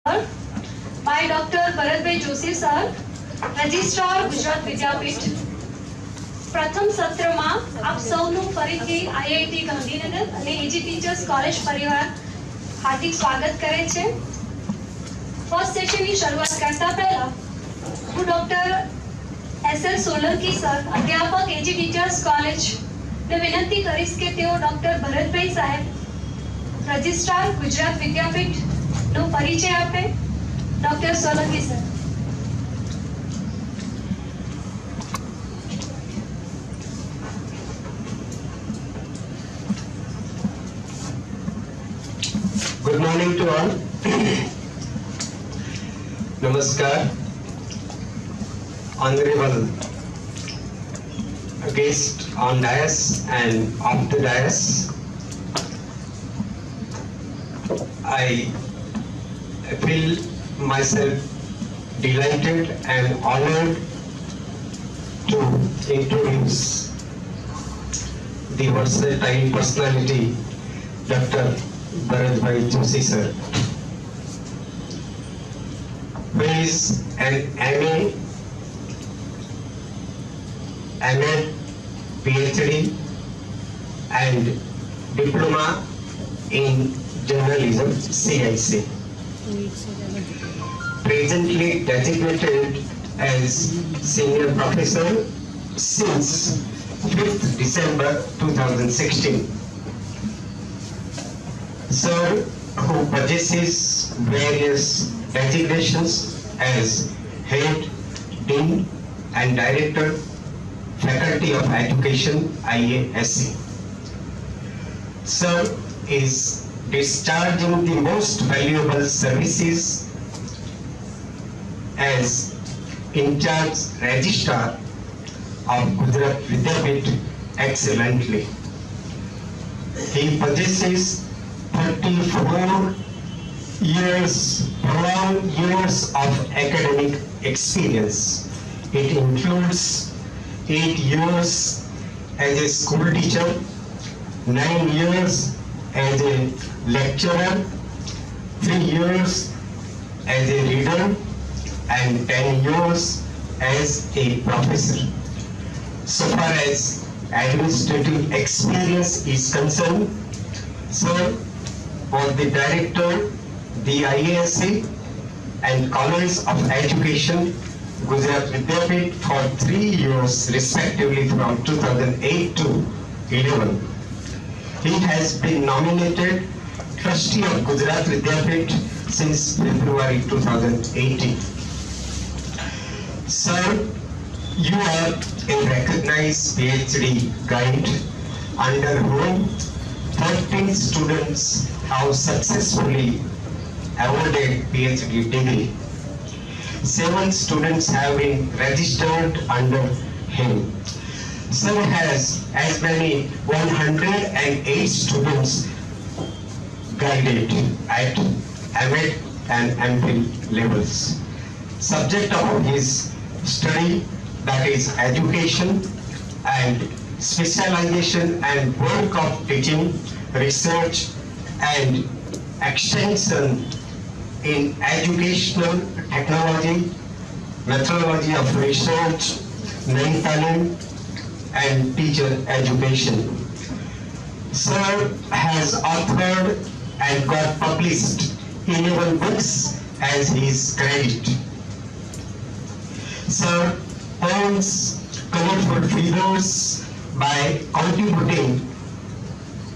by Dr. Bharatbhai Joshi sir, Registrar Gujarat Vidyapith. પ્રથમ સત્રમાં આપ સૌનું ફરીથી IIT ગાંધીનગર અને એજી ટીચર્સ કોલેજ પરિવાર હાર્દિક સ્વાગત કરે છે. ફર્સ્ટ સેશનની શરૂઆત કરતા પહેલા હું ડોક્ટર SL સોલંકી સર, અધ્યાપક એજી ટીચર્સ કોલેજ ને વિનંતી કરીશ કે તેઓ ડોક્ટર ભરતભાઈ સાહેબ, રજિસ્ટ્રાર ગુજરાત વિદ્યાપીઠ નો પરિચય આપે. Doctor Solanki sir. Good morning to all. Namaskar. Honorable guest on dais and off the dais. I feel myself delighted and honored to introduce the versatile personality, Dr. Bharatbhai Joshi sir, who is an MA, PhD and Diploma in Journalism, CIC. Presently designated as Senior Professor since 5th December 2016. Sir, who possesses various designations as Head, Dean and Director, Faculty of Education, IASC. Sir is discharging the most valuable services as in-charge registrar of Gujarat Vidyapith excellently. He possesses 34 years, prolonged years of academic experience. It includes 8 years as a school teacher, 9 years as a lecturer, 3 years as a reader, and 10 years as a professor. So far as administrative experience is concerned, sir was the director, the IASC and College of Education, Gujarat Vidyapith for 3 years respectively from 2008 to 11. He has been nominated trustee of Gujarat Vidyapith since February 2018. Sir, you are a recognized PhD guide under whom 13 students have successfully awarded PhD degree. 7 students have been registered under him. Sir has as many 108 students guided at MA and MPhil levels. Subject of his study, that is education and specialization and work of teaching, research and extension in educational technology, methodology of research, mentoring and teacher education. Sir has authored and got published 11 books as his credit. Sir earns colorful figures by contributing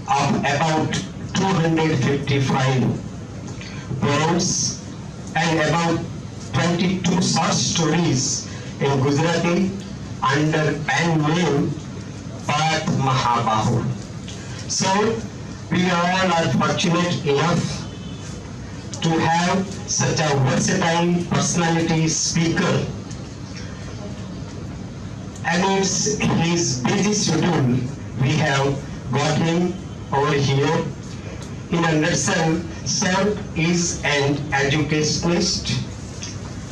of about 255 poems and about 22 short stories in Gujarati under pen name Path Mahabahu. So we all are fortunate enough to have such a versatile personality speaker. Amidst his busy schedule, we have got him over here. In a nutshell, Sir is an educationist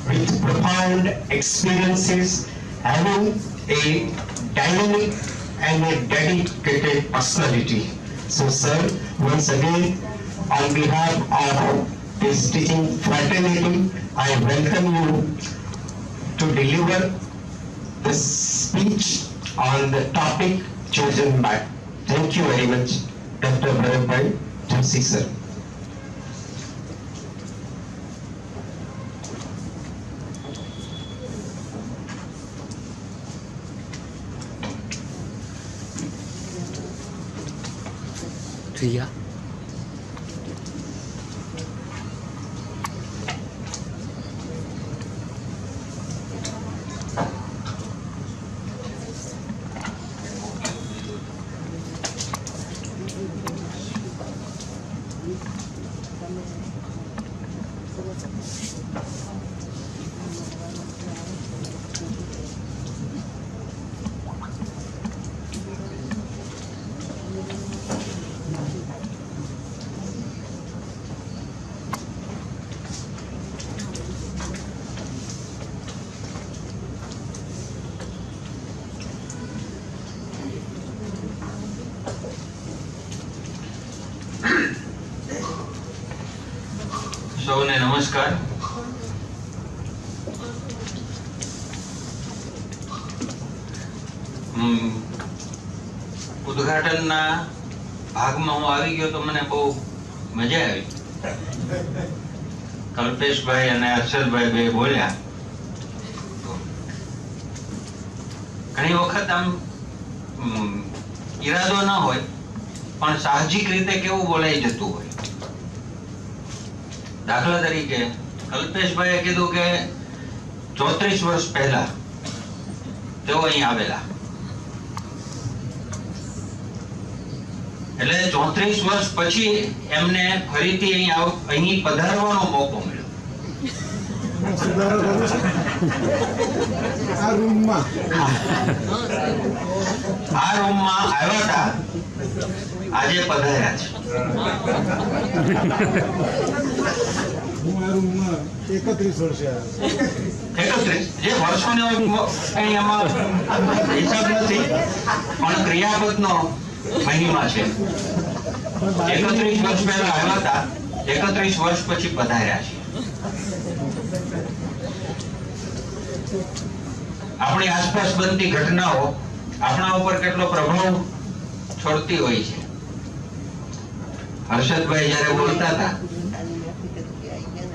with profound experiences, having a dynamic and a dedicated personality. So, sir, once again, on behalf of this teaching fraternity, I welcome you to deliver the speech on the topic chosen by. Thank you very much, Dr. Bharatbhai Joshi sir. Tria. સૌને નમસ્કાર. ઉદ્ઘાટનના ભાગમાં હું આવી ગયો તો મને બહુ મજા આવી. કલ્પેશભાઈ અને હર્ષદભાઈ બે બોલ્યા. ઘણી વખત આમ ઈરાદો ન હોય પણ સાહજિક રીતે કેવું બોલાઈ જતું હોય. દાખલા તરીકે કલ્પેશભાઈએ કીધું કે 34 વર્ષ પહેલા તેઓ અહીં આવેલા. એટલે 34 વર્ષ પછી એમને ફરીથી અહીં પધારવાનો મોકો મળ્યો. આ રૂમમાં આવ્યા હતા, આજે પધાર્યા છે. હું આ રૂમમાં 31 વર્ષે આવ્યો. 31 જે વર્ષોનો કઈ એમાં હિસાબ નથી, પણ ક્રિયાપદનો મહિમા છે. 31 વર્ષ પહેલા આવ્યા હતા, 31 વર્ષ પછી પધાર્યા છે. આપણી આસપાસ બનતી ઘટનાઓ આપણા ઉપર કેટલો પ્રભાવ છોડતી હોય છે. હર્ષદભાઈ જયારે બોલતા હતા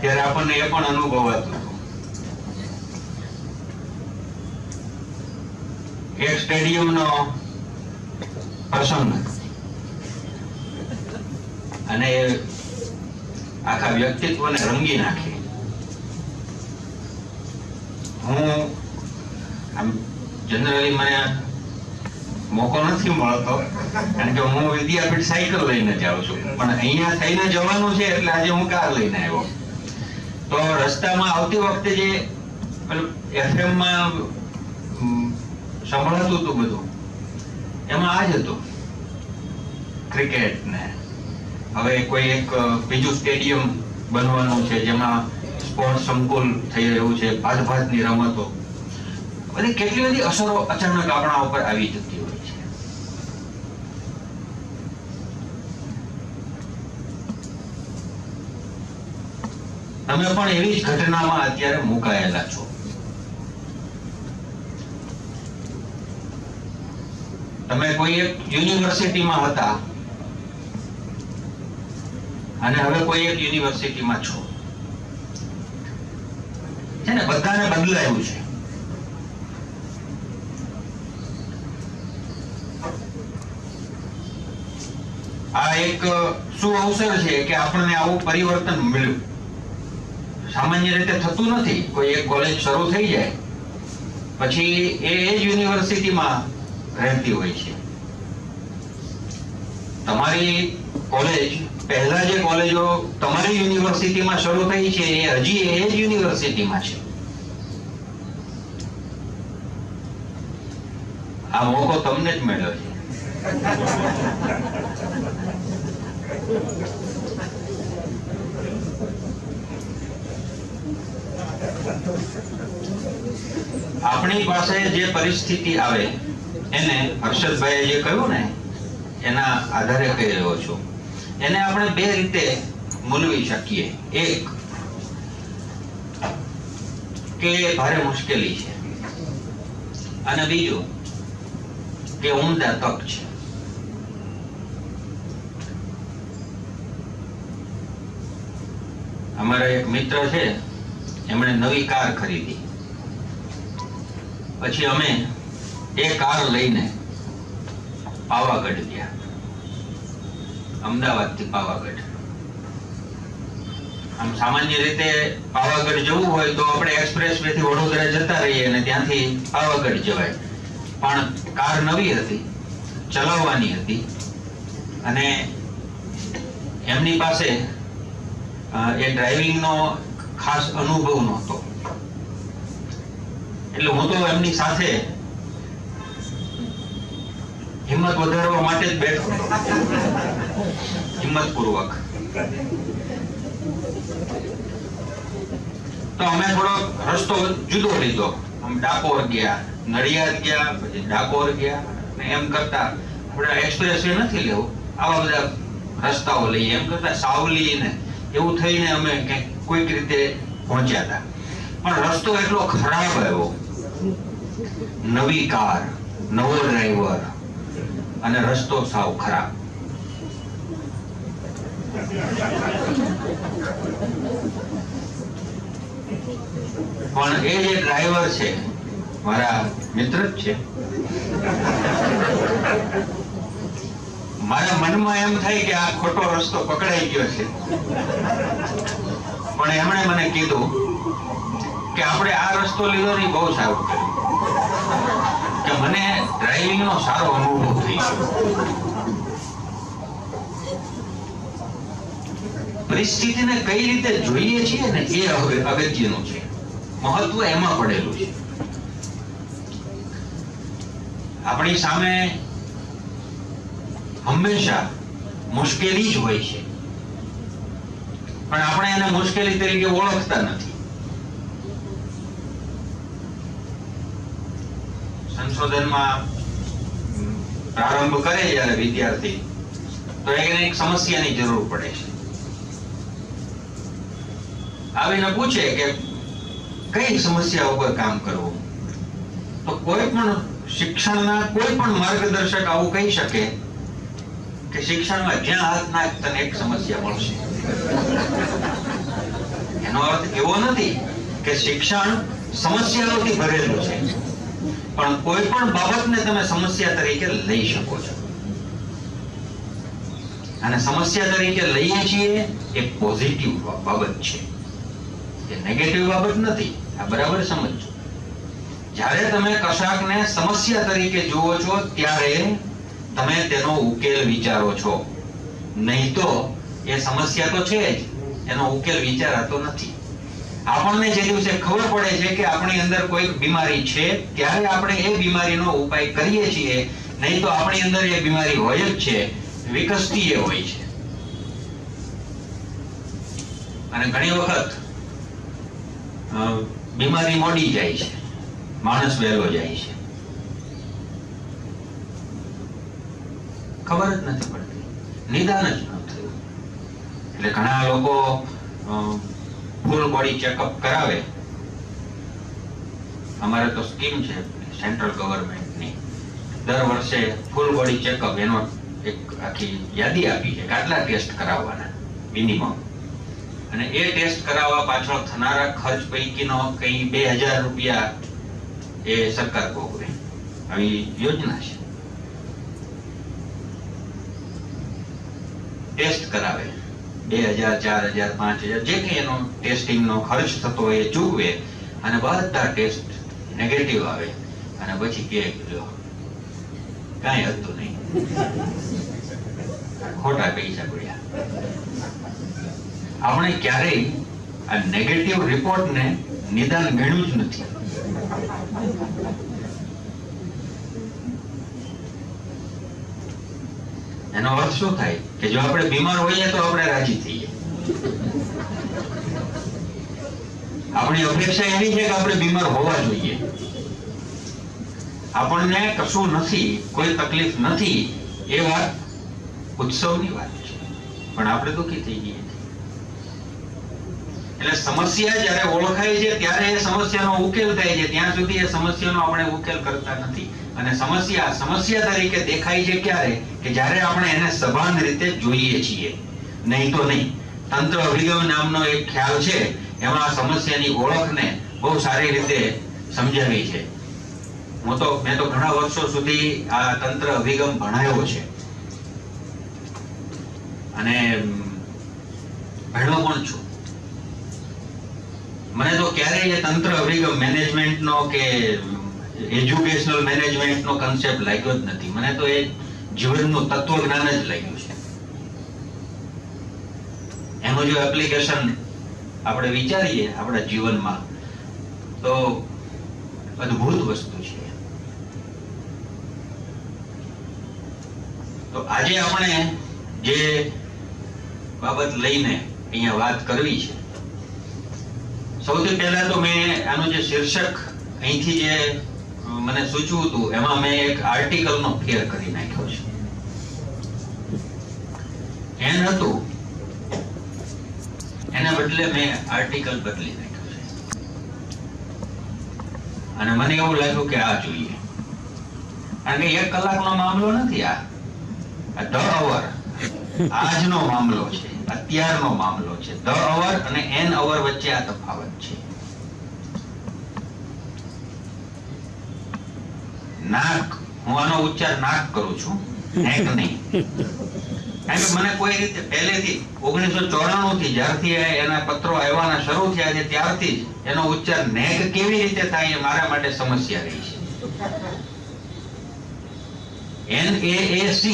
ત્યારે આપણને એ પણ અનુભવાતું. એક સ્ટેડિયમનો પ્રસંગ અને આખા વ્યક્તિત્વને રંગી નાખી. હું આમ જનરલી મને મોકો નથી મળતો કારણ કે હું વિદ્યાપીઠ સાયકલ લઈને જાઉં છું, પણ અહીંયા થઈને જવાનું છે એટલે આજે હું કાર લઈને આવ્યો. તો રસ્તામાં આવતી વખતે જે FM માં સંભળાતું હતું બધું, એમાં આ જ હતું ક્રિકેટ ને હવે કોઈ એક બીજું સ્ટેડિયમ બનવાનું છે જેમાં સ્પોર્ટ સંકુલ થઈ રહ્યું છે, ભાતભાતની રમતો, બધી કેટલી બધી અસરો અચાનક આપણા ઉપર આવી જતી હોય છે. તમે પણ એવી જ ઘટનામાં અત્યારે મુકાયેલા છો. તમે કોઈ એક યુનિવર્સિટીમાં હતા અને હવે કોઈ એક યુનિવર્સિટીમાં છો. છે ને, બધાને બદલાયું છે. આ એક શું અવસર છે કે આપણને આવું પરિવર્તન મળ્યું. સામાન્ય રીતે થતું નથી. કોઈ એક કોલેજ શરૂ થઈ જાય પછી એ જ યુનિવર્સિટીમાં રહેતી હોય છે. તમારી કોલેજ પહેલા જે કોલેજો તમારી યુનિવર્સિટીમાં શરૂ થઈ છે એ હજી એ જ યુનિવર્સિટીમાં છે. આ મોકો તમને જ મળ્યો છે. આપણી પાસે જે પરિસ્થિતિ આવે એને હર્ષદભાઈએ જે કહ્યું ને એના આધારે કહી રહ્યો છું. એને આપણે બે રીતે મૂલવી શકીએ. એક કે ભારે મુશ્કેલી છે, અને બીજું કે ઉમદા તક છે. અમારા એક મિત્ર છે, એમણે નવી કાર ખરીદી. પછી અમે એ કાર લઈને પાવાગઢ ગયા, અમદાવાદથી પાવાગઢ. આમ સામાન્ય રીતે પાવાગઢ જવું હોય તો આપણે એક્સપ્રેસ વે થી વડોદરા જતા રહીએ અને ત્યાંથી પાવાગઢ જવાય. પણ કાર નવી હતી, ચલાવવાની હતી, અને એમની પાસે એ ડ્રાઇવિંગનો ખાસ અનુભવ નહોતો. એટલે હું તો એમની સાથે હિંમત વધારવા માટે જ બેઠો હતો, હિંમતપૂર્વક. તો અમે થોડો રસ્તો જુદો લીધો. અમે ડાકોર ગયા, નડિયાદ ગયા, પછી ડાકોર ગયા, એમ કરતા આપણે એક્સપ્રેસ વે નથી લેવું, આવા બધા રસ્તાઓ લઈએ એમ કરતા સાવલી ને એવું થઈને અમે કોઈક રીતે પહોંચ્યા હતા. પણ રસ્તો એટલો ખરાબ આવ્યો, નવી કાર, નવો ડ્રાઈવર, અને રસ્તો સાવ ખરાબ. પણ એ જે ડ્રાઈવર છે, મારા મિત્ર જ છે. મારા મનમાં એમ થાય કે આ ખોટો રસ્તો પકડાઈ ગયો છે. પણ એમણે મને કીધું કે આપણે આ રસ્તો લીધો નહીં, બહુ સારું કર્યું, કે મને ડ્રાઇવિંગનો સારો અનુભવ થઈ ગયો. પરિસ્થિતિને કઈ રીતે જોઈએ છીએ ને એ હવે અગત્યનું છે, મહત્વ એમાં પડેલું છે. આપણી સામે હંમેશા મુશ્કેલી જ હોય છે, પણ આપણે એને મુશ્કેલી તરીકે ઓળખતા નથી. સંશોધનમાં પ્રારંભ કરે જ્યારે વિદ્યાર્થી, તો એને એક સમસ્યાની જરૂર પડે છે. આવીને પૂછે કે કઈ સમસ્યા ઉપર કામ કરવું, તો કોઈ પણ શિક્ષણના કોઈ પણ માર્ગદર્શક આવું કહી શકે કે શિક્ષણમાં જ્યાં હાથ નાખ તને એક સમસ્યા મળશે. એનો અર્થ એવો નથી કે શિક્ષણ સમસ્યાઓથી ભરેલું છે, પણ કોઈ પણ બાબતને તમે સમસ્યા તરીકે લઈ શકો છો. અને સમસ્યા તરીકે લઈએ છીએ એ પોઝિટિવ બાબત છે, એ નેગેટિવ બાબત નથી. આ બરાબર સમજો. જ્યારે તમે કશાકને સમસ્યા તરીકે જુઓ છો ત્યારે તમે તેનો ઉકેલ વિચારો છો, નહીં તો એ સમસ્યા તો છે જ, એનો ઉકેલ વિચારાતો નથી. આપણને જે દિવસે ખબર પડે છે કે આપણી અંદર કોઈ બીમારી છે ત્યારે આપણે એ બીમારીનો ઉપાય કરીએ છીએ, નહીં તો આપણી અંદર એ બીમારી હોય જ છે, વિકસતી એ હોય છે. અને ઘણી વખત બીમારી મોડી જાય છે, માણસ વહેલો જાય છે, ખબર જ નથી પડતી, નિદાન જ ન થયું. એટલે ઘણા લોકો ફૂલ બોડી ચેકઅપ કરાવે. અમારે તો સ્કીમ છે સેન્ટ્રલ ગવર્મેન્ટની, દર વર્ષે ફૂલ બોડી ચેકઅપ, એનો એક આખી યાદી આપી છે કે આટલા ટેસ્ટ કરાવવાના મિનિમમ. અને એ ટેસ્ટ કરાવવા પાછળ થનારા ખર્ચ પૈકીનો કઈ 2000 રૂપિયા એ સરકાર ભોગવે. આવી યોજના છે. ટેસ્ટ કરાવે 2000, 4000, 5000, જે કઈ એનો ટેસ્ટિંગનો ખર્ચ થતો હોય એ ચૂકવે, અને બધા ટેસ્ટ નેગેટિવ આવે, અને પછી કે કાંઈ હતું નહીં, ખોટા પૈસા પડ્યા. આપણે ક્યારેય આ નેગેટિવ રિપોર્ટને નિદાન ગણ્યું જ નથી. એનો અર્થ શું થાય કે જો આપણે બીમાર હોઈએ તો આપણે રાજી થઈએ. આપણી અપેક્ષા એવી છે કે આપણે બીમાર હોવા જોઈએ. આપણને કશું નથી, કોઈ તકલીફ નથી, એ વાત ઉત્સવની વાત છે, પણ આપણે દુઃખી થઈ જઈએ. એટલે સમસ્યા જ્યારે ઓળખાય છે ત્યારે એ સમસ્યાનો ઉકેલ થાય છે, ત્યાં સુધી એ સમસ્યાનો આપણે ઉકેલ કરતા નથી. અને સમસ્યા તરીકે દેખાય છે ક્યારે? કે જ્યારે આપણે એને સભાન રીતે જોઈએ છીએ, નહીં તો નહીં. તંત્ર અભિગમ નામનો એક ખ્યાલ છે, એમાં આ સમસ્યાની ઓળખને બહુ સારી રીતે સમજાવી છે. મેં તો ઘણા વર્ષો સુધી આ તંત્ર અભિગમ ભણાયો છે અને ભણ્યો પણ છું. મને તો ક્યારેય એ તંત્ર અભિગમ મેનેજમેન્ટનો કે એજ્યુકેશનલ મેનેજમેન્ટનો કન્સેપ્ટ લાગ્યો જ નથી. મને તો એ જીવનનું તત્વજ્ઞાન જ લાગ્યું છે. એનું જો એપ્લિકેશન આપણે વિચારીએ આપણા જીવનમાં તો અદ્ભુત વસ્તુ છે. તો આજે આપણે જે બાબત લઈને અહીંયા વાત કરવી છે, સૌથી પહેલા તો મેં આનું જે શીર્ષક અહીંથી જે મને સૂચવું હતું એમાં મેં એક આર્ટિકલનો ફેર કરી નાખ્યો છે. એન હતું એના બદલે મેં આર્ટિકલ બદલી નાખ્યો છે અને મને એવું લાગ્યું કે આ જોઈએ. કારણ કે 1 કલાકનો મામલો નથી આ ધ અવર, આજનો મામલો છે, અત્યારનો મામલો છે. ધ અવર અને એન અવર વચ્ચે આ તફાવત છે. નાક, હું આનો ઉચ્ચાર નાક કરું છું, નેક નહીં. કારણ કે મને કોઈ રીતે પહેલેથી 1994 થી જ્યારથી એના પત્રો આવવાના શરૂ થયા છે ત્યારથી જ એનો ઉચ્ચાર નેક કેવી રીતે થાય એ મારા માટે સમસ્યા રહી છે. NAAC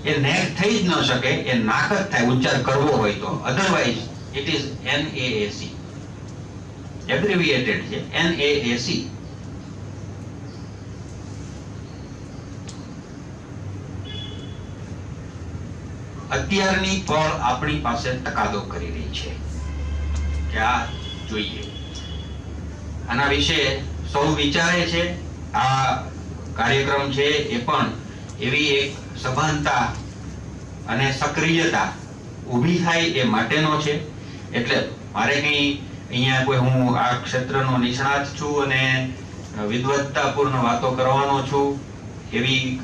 એ નેક થઈ જ ન શકે, એ નાક જ થાય ઉચ્ચાર કરવો હોય તો. અધરવાઇઝ ઇટ ઇઝ NAAC, એબ્રિવિએટેડ છે NAAC. અત્યારની પળ આપણી પાસે તકાદો કરી રહી છે કે આ જોઈએ. આના વિશે સૌ વિચારે છે. આ કાર્યક્રમ છે એ પણ એવી એક સભાનતા અને સક્રિયતા ઊભી થાય એ માટેનો છે. એટલે મારે કઈ અહીંયા કોઈ હું આ ક્ષેત્રનો નિષ્ણાત છું અને વિદ્વત્તાપૂર્ણ વાતો કરવાનો છું એવી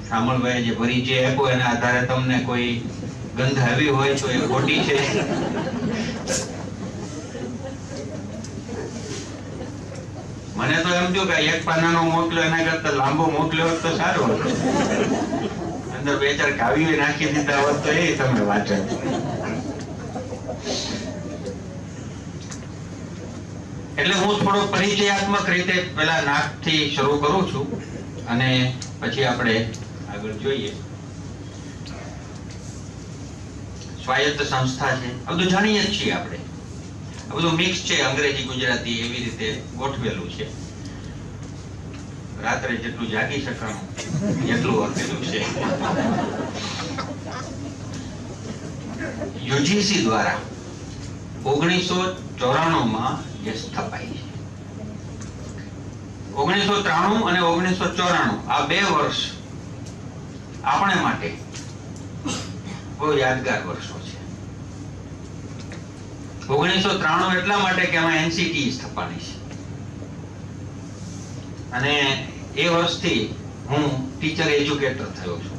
શામળભાઈ જે પરિચય આપ્યો એના આધારે તમને કોઈ ગંધ આવી હોય તો એ ખોટી છે. મને તો એમ થયું કે 1 પાનાનો મોકલ્યો એના કરતા લાંબો મોકલ્યો હોત તો સારું હતું. અંદર 2-4 કાવ્યો નાખી દીધા હોત તો એ તમે વાંચો. એટલે હું થોડો પરિચયાત્મક રીતે પેલા નાકથી શરૂ કરું છું અને પછી આપણે આગળ જોઈએ. સ્વાયત્ત સંસ્થા છે, આ બધું જાણીએ જ છીએ આપણે. આ બધું મિક્સ છે, અંગ્રેજી ગુજરાતી એવી રીતે ગોઠવેલું છે. રાત્રે જેટલું જાગી શકાનું એટલું આપેલું છે. UGC દ્વારા 1994 જે સ્થપાઈ છે. 1993 અને 1994 આ 2 વર્ષ આપણે માટે બહુ યાદગાર વર્ષો છે. 1993 એટલા માટે કે એમાં NCTE સ્થપાણી છે અને એ વર્ષથી હું ટીચર એજ્યુકેટર થયો છું.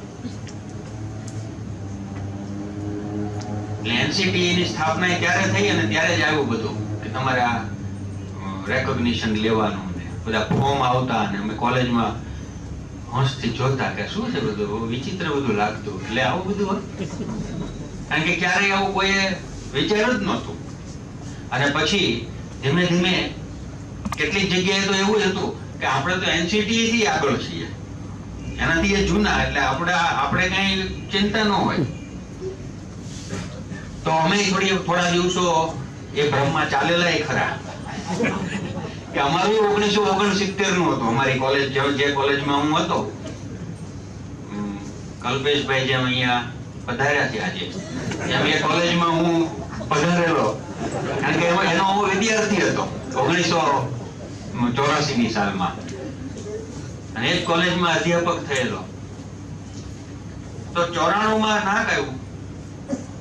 એટલે NCTE ની સ્થાપના ત્યારે થઈ અને ત્યારે જ આવ્યું બધું કે તમારે આ રેકોગ્નિશન લેવાનું, બધા ફોર્મ આવતા અને અમે કોલેજમાં હોંશથી જોતા કે શું છે બધું, વિચિત્ર બધું લાગતું. એટલે આવું બધું હોય કારણ કે ક્યારેય આવું કોઈએ વિચાર્યું જ નહોતું. અને પછી ધીમે ધીમે કેટલીક જગ્યાએ તો એવું હતું કે આપણે તો NCTE થી આગળ છીએ, એનાથી એ જૂના, એટલે આપણે કઈ ચિંતા ન હોય. તો અમે થોડા દિવસો એ ભ્રમમાં ચાલેલા ખરા કે અમારું 1969 નું હતું. અમારી કોલેજ જે કોલેજમાં હું હતો, કલ્પેશભાઈ જેમ અહીંયા પધાર્યા છે આજે, એમ એ કોલેજમાં હું પધારેલો. કારણ કે એનો હું વિદ્યાર્થી હતો 1984 ની સાલમાં અને એ જ કોલેજમાં અધ્યાપક થયેલો. તો 94 માં નાક આવ્યું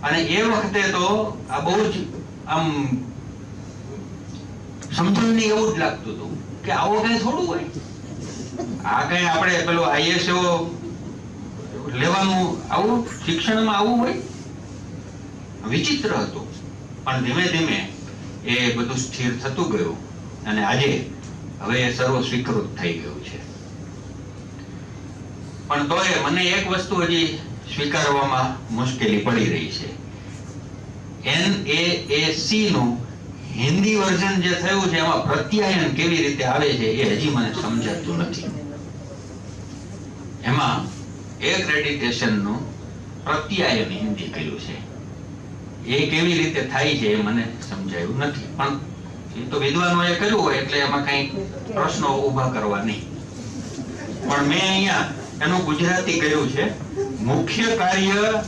અને એ વખતે તો આ બહુ જ આમ સમજણ નહીં એવું જ લાગતું હતું કે આવો કઈ થોડું હોય, આ કઈ આપણે પેલું ISO લેવાનું, આવું શિક્ષણમાં આવું હોય, વિચિત્ર હતું. પણ ધીમે ધીમે એ બધું સ્થિર થતું ગયું અને આજે હવે એ સર્વ સ્વીકૃત થઈ ગયું છે. પણ તોય મને એક વસ્તુ હજી સ્વીકારવામાં મુશ્કેલી પડી રહી છે. NAAC નું હિન્દી વર્ઝન જે થયું છે એમાં પ્રત્યાયન કેવી રીતે આવે છે એ હજી મને સમજાતું નથી. એમાં એક્રેડિટેશન નું પ્રત્યાયન હિન્દી કર્યું છે, એ કેવી રીતે થાય છે એ મને સમજાયું નથી. પણ એ તો વિદ્વાનોએ કર્યું હોય એટલે એમાં કઈ પ્રશ્નો ઉભા કરવા નહીં. પણ મેં અહીંયા એનું ગુજરાતી કર્યું છે. મુખ્ય કાર્ય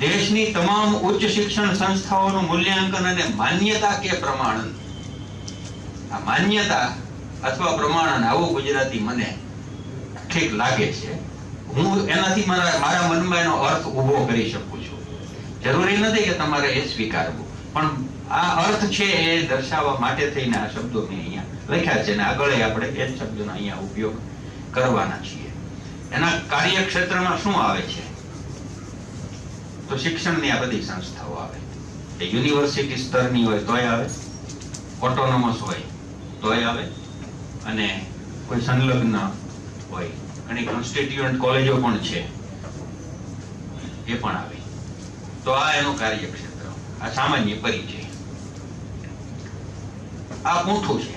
દેશની તમામ ઉચ્ચ શિક્ષણ સંસ્થાઓનું મૂલ્યાંકન અને માન્યતા કે પ્રમાણન. આ માન્યતા અથવા પ્રમાણન, આવું ગુજરાતી મને ઠીક લાગે છે. હું એનાથી મારા મનમાં એનો અર્થ ઉભો કરી શકું છું. જરૂરી નથી કે તમારે એ સ્વીકારવું, પણ આ અર્થ છે એ દર્શાવવા માટે થઈને આ શબ્દો મેં અહીંયા લખ્યા છે અને આગળ આપણે એ જ શબ્દોનો અહીંયા ઉપયોગ કરવાના છીએ. એના કાર્યક્ષેત્રમાં શું આવે છે તો શિક્ષણની આ બધી સંસ્થાઓ આવે. એ યુનિવર્સિટી સ્તરની હોય તોય આવે, ઓટોનોમસ હોય તોય આવે, અને કોઈ સંલગ્ન હોય, ઘણી કોન્સ્ટિટ્યુઅન્ટ કોલેજો પણ છે એ પણ આવે. તો આ એનું કાર્યક્ષેત્ર, આ સામાન્ય પરિચય. આ પૂંઠું છે.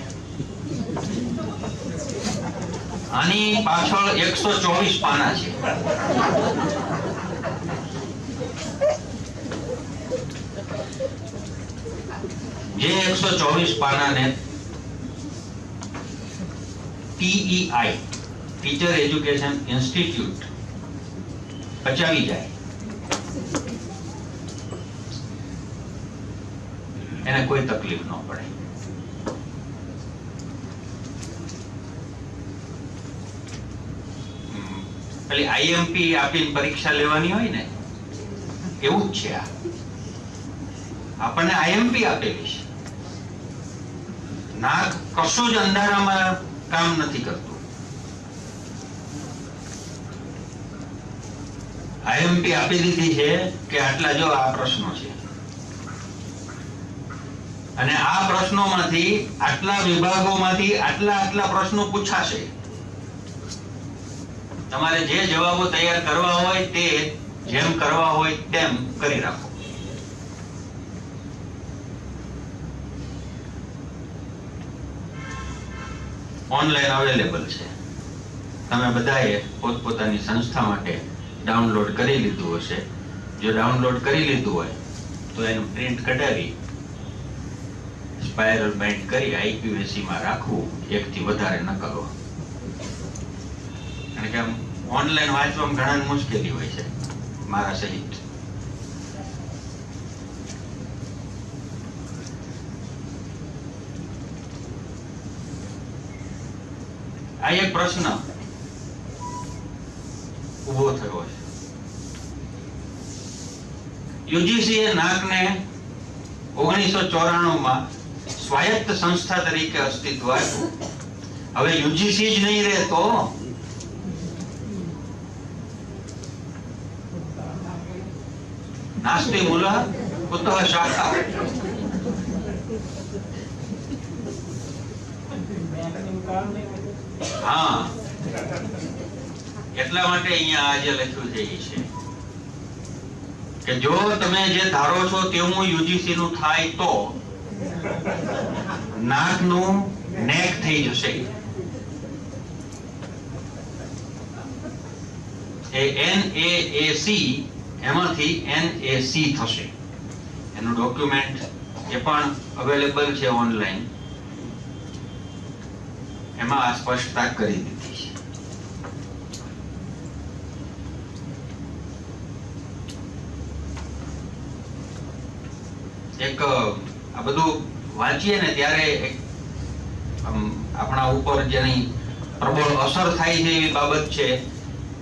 આની પાછળ 124 પાના છે. જે 124 પાનાને TEI, ટીચર એજ્યુકેશન ઇન્સ્ટિટ્યૂટ, પચાવી જાય એને કોઈ તકલીફ ન પડે. પેલી IMP આપીને પરીક્ષા લેવાની હોય ને, એવું જ છે. આપણને IMP આપેલી છે. નાક કશું જ અંધારામાં કામ નથી કરતું. IMP આપી દીધી છે કે આટલા જો આ પ્રશ્નો છે અને આ પ્રશ્નોમાંથી આટલા વિભાગોમાંથી આટલા પ્રશ્નો પૂછાશે. તમારે જે જવાબો તૈયાર કરવા હોય તે જેમ કરવા હોય તેમ કરી રાખો. ઓનલાઈન અવેલેબલ છે. તમે બધાએ પોતપોતાની સંસ્થા માટે ડાઉનલોડ કરી લીધું હશે. જો ડાઉનલોડ કરી લીધું હોય તો એનું પ્રિન્ટ કઢાવી સ્પાઇરલ બાઇન્ડ કરી IQAC માં રાખવું, એકથી વધારે ન કરો. કારણ કે ઓનલાઈન વાંચવામાં ઘણા મુશ્કેલી હોય છે, મારા સહિત. આ એક પ્રશ્ન ઉભો થયો છે. UGC એ નાકને 1994 માં સ્વાયત્ત સંસ્થા તરીકે અસ્તિત્વ આપ્યું. હવે UGC જ નહીં રહે તો નાસ્તિ મૂલઃ કુતઃ શાખા. હા, એટલા માટે અહીંયા આજે લખ્યું છે કે જો તમે જે ધારો છો તેવું UGC નું થાય તો નાકનું નેક થઈ જશે. એ NAAC એમાંથી NAC થશે. એનું ડોક્યુમેન્ટ એ પણ અવેલેબલ છે ઓનલાઈન. એમાં આ સ્પષ્ટતા કરી દીધી છે. એક આ બધું વાંચીએ ને ત્યારે આપણા ઉપર જેની પ્રબળ અસર થાય છે એવી બાબત છે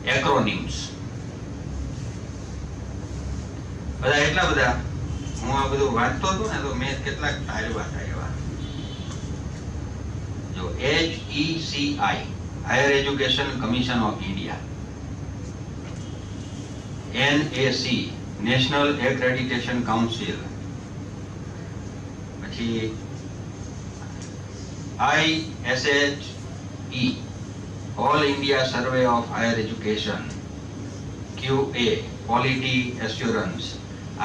એક્રોનિમ્સ. બધા એટલા બધા હું આ બધું વાંચતો હતો ને તો મેં કેટલાક તારવા જો HECI higher education commission of India, NAC national accreditation council, પછી ISHE all India survey of higher education, QA quality assurance,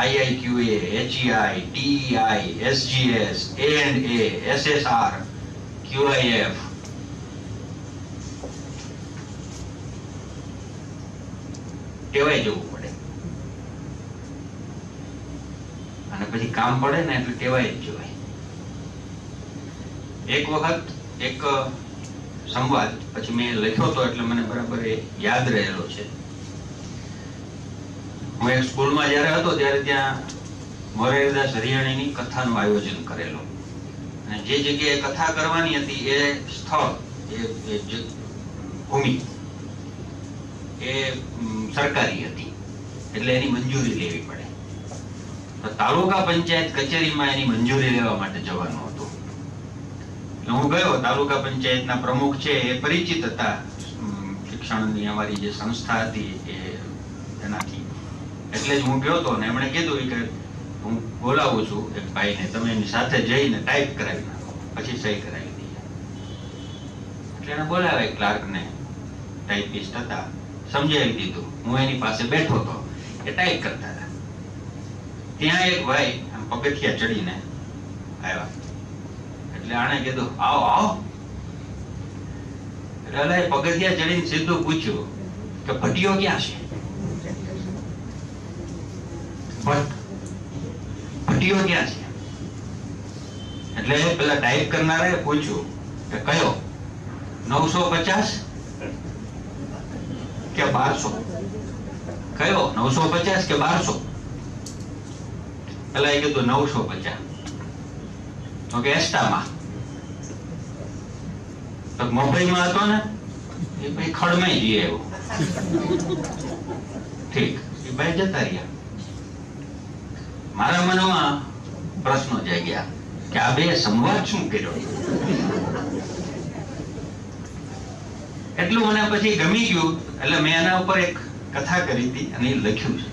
IIQA, HEI, DEI, SGS, A&A, SSR, QIF. ટેવાઈ જવું પડે અને પછી કામ પડે ને એટલે ટેવાઈ જ જવાય. એક વખત એક સંવાદ પછી મેં લખ્યો હતો એટલે મને બરાબર એ યાદ રહેલો છે. હું એક સ્કૂલમાં જ્યારે હતો ત્યારે ત્યાં મોરારીદાસ હરિયાણીની કથાનું આયોજન કરેલું અને જે જગ્યાએ કથા કરવાની હતી એ સ્થળ એ ભૂમિ એ સરકારી હતી એટલે એની મંજૂરી લેવી પડે. તો તાલુકા પંચાયત કચેરીમાં એની મંજૂરી લેવા માટે જવાનું હતું. એટલે હું ગયો. તાલુકા પંચાયતના પ્રમુખ છે એ પરિચિત હતા શિક્ષણની અમારી જે સંસ્થા હતી એનાથી. એટલે જ હું ગયો હતો ને એમણે કીધું કે હું બોલાવું છું એક ભાઈને, તમે એની સાથે જઈને ટાઈપ કરાવી નાખો, પછી સહી કરાવી દઈએ. એટલે એને બોલાવે ક્લાર્કને, ટાઈપિસ્ટ હતા, સમજાવી દીધું. હું એની પાસે બેઠો હતો, એ ટાઈપ કરતા હતા. ત્યાં એક ભાઈ આમ પગથિયા ચડીને આવ્યા. એટલે આણે કીધું આવો આવો. એટલે પગથિયા ચડીને સીધું પૂછ્યું કે ભટ્ટીઓ ક્યાં છે? ભટ્ટીઓ ક્યાં છે? એટલે પેલા ટાઈપ કરનારે પૂછ્યું કે કયો, 950 કે 1200? કયો 950 કે 1200? પેલા એ કીધું 950. તો કે એસ્ટામાં? તો મુંબઈમાં હતો ને એ ભાઈ ખડમાં જઈએ એવો. ઠીક, એ ભાઈ જતા રહ્યા. મારા મનમાં પ્રશ્નો જાગ્યા કે આ બે સંવાદ શું કર્યો? એટલું મને પછી ગમી ગયું એટલે મેં એના ઉપર એક કથા કરી હતી અને એ લખ્યું છે.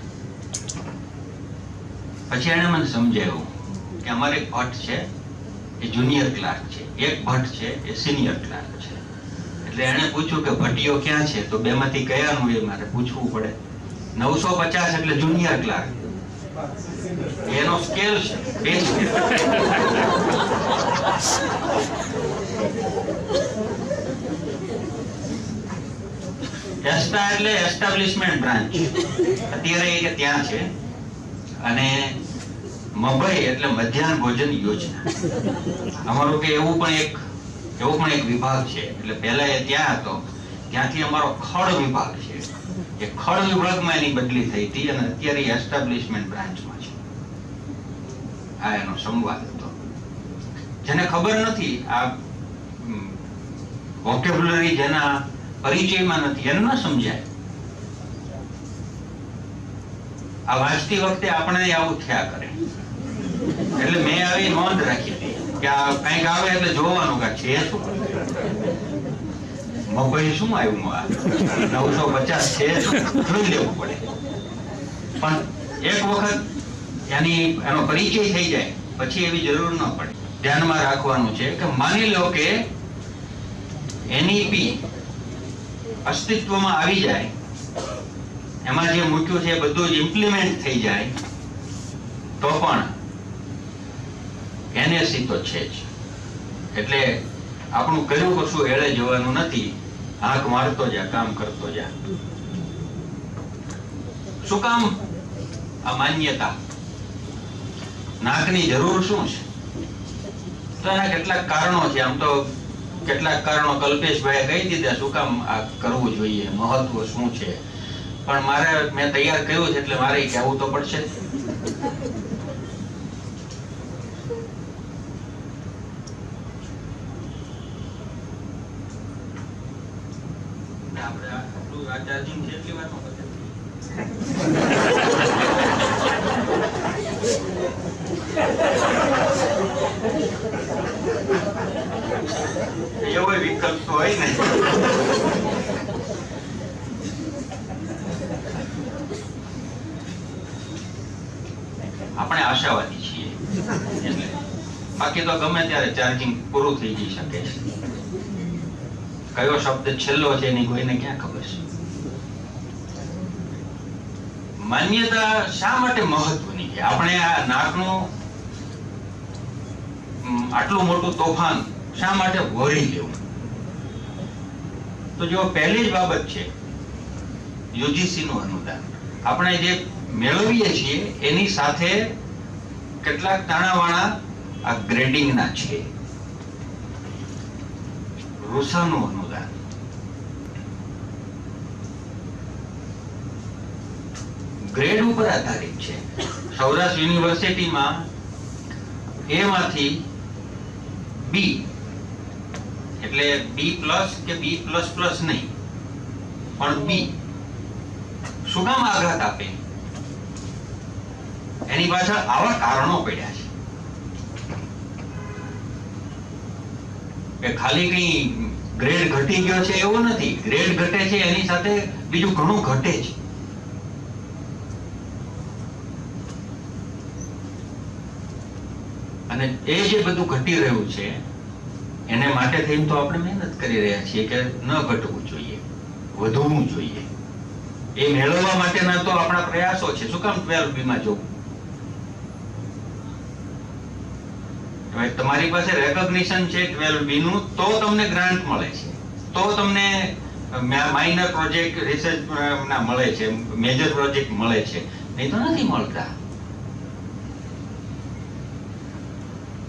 પછી એને મને સમજાવ્યું કે અમારે એક ભટ્ટ છે એ જુનિયર ક્લાર્ક છે, એક ભટ્ટ છે એ સિનિયર ક્લાર્ક છે. એટલે એને પૂછ્યું કે ભટ્ટીઓ ક્યાં છે? તો બે માંથી કયાનું એ મારે પૂછવું પડે. 950 એટલે જુનિયર ક્લાર્ક, એનો સ્કેલ છે, બે સ્કેલ. એસ્ટા એટલે એસ્ટાબ્લિશમેન્ટ બ્રાન્ચ, અત્યારે એ ત્યાં છે. અને મભઈ એટલે મધ્યાહન ભોજન યોજના. અમારું કે એવું પણ એક વિભાગ છે. એટલે પહેલા એ ત્યાં હતો, ત્યાંથી અમારો ખડ વિભાગ છે. એ ખડ વિભાગમાં એની બદલી થઈ હતી અને અત્યારે એસ્ટાબ્લિશમેન્ટ બ્રાન્ચમાં છે. આ એનો સંવાદ હતો. જેને ખબર નથી, આ વોકેબ્યુલરી જેના પરિચયમાં નથી, એને ન સમજાય. આ વાંચતી વખતે આપણે આવું થયા કરે. એટલે મેં આવી નોંધ રાખી હતી કે આ કંઈક આવે એટલે જોવાનું કે છે શું, મગજ શું આવ્યું, આ 950 છે જોઈ લેવું પડે. પણ એક વખત એનો પરિચય થઈ જાય પછી એવી જરૂર ન પડે. ધ્યાનમાં રાખવાનું છે કે માની લો કે NEP અસ્તિત્વમાં આવી જાય, એમાં જે મૂક્યું છે બધું જ ઇમ્પ્લિમેન્ટ થઈ જાય, તો પણ NAC તો છે જ. એટલે આપણું કર્યું કશું એળે જવાનું નથી. આંખ મારતો જા, કામ કરતો જા. શું કામ આ માન્યતા? નાકની જરૂર શું છે? તો એના કેટલાક કારણો છે. આમ તો કેટલાક કારણો કલ્પેશભાઈએ કહી દીધા શું કામ આ કરવું જોઈએ, મહત્વ શું છે. પણ મેં તૈયાર કર્યું છે એટલે મારે કહેવું તો પડશે. આપણે આટલું ચાર્જિંગ છે એટલી વારમાં આપણે આશાવાદી છીએ એટલે બાકી તો ગમે ત્યારે ચાર્જિંગ પૂરું થઈ જઈ શકે છે. કયો શબ્દ છેલ્લો છે એની કોઈને ક્યાં ખબર છે? માન્યતા શા માટે મહત્વની છે? આપણે આ નાકનું આટલું મોટું તોફાન શા માટે વળી લેવું? તો જો પહેલી જ બાબત છે યુજીસી નું અનુદાન. આપણે જે મેળવીએ છીએ એની સાથે કેટલાક તાણાવાણા આ ગ્રેડિંગ ના છે. રૂસાનું અનુદાન, ગ્રેડ ઉપર આધારિત છે. સૌરાષ્ટ્ર યુનિવર્સિટીમાં એ માંથી બી એટલે બી પ્લસ કે બી પ્લસ પ્લસ નહીં પણ બી શું કામ આઘાત આપે? એની પાછળ આવા કારણો પડ્યા છે કે ખાલી કઈ ગ્રેડ ઘટી ગયો છે એવું નથી. ગ્રેડ ઘટે છે એની સાથે બીજું ઘણું ઘટે છે. અને એ જે બધું ઘટી રહ્યું છે એને માટે થઈને તો આપણે મહેનત કરી રહ્યા છીએ કે ન ઘટવું જોઈએ, વધવું જોઈએ. એ મેળવવા માટેના તો આપણા પ્રયાસો છે. શું કામ 12B માં જવું? તમારી પાસે રેકોગ્નિશન છે 12B નું તો તમને ગ્રાન્ટ મળે છે, તો તમને માઇનર પ્રોજેક્ટ રિસર્ચ ના મળે છે, મેજર પ્રોજેક્ટ મળે છે, નહીં તો નથી મળતા.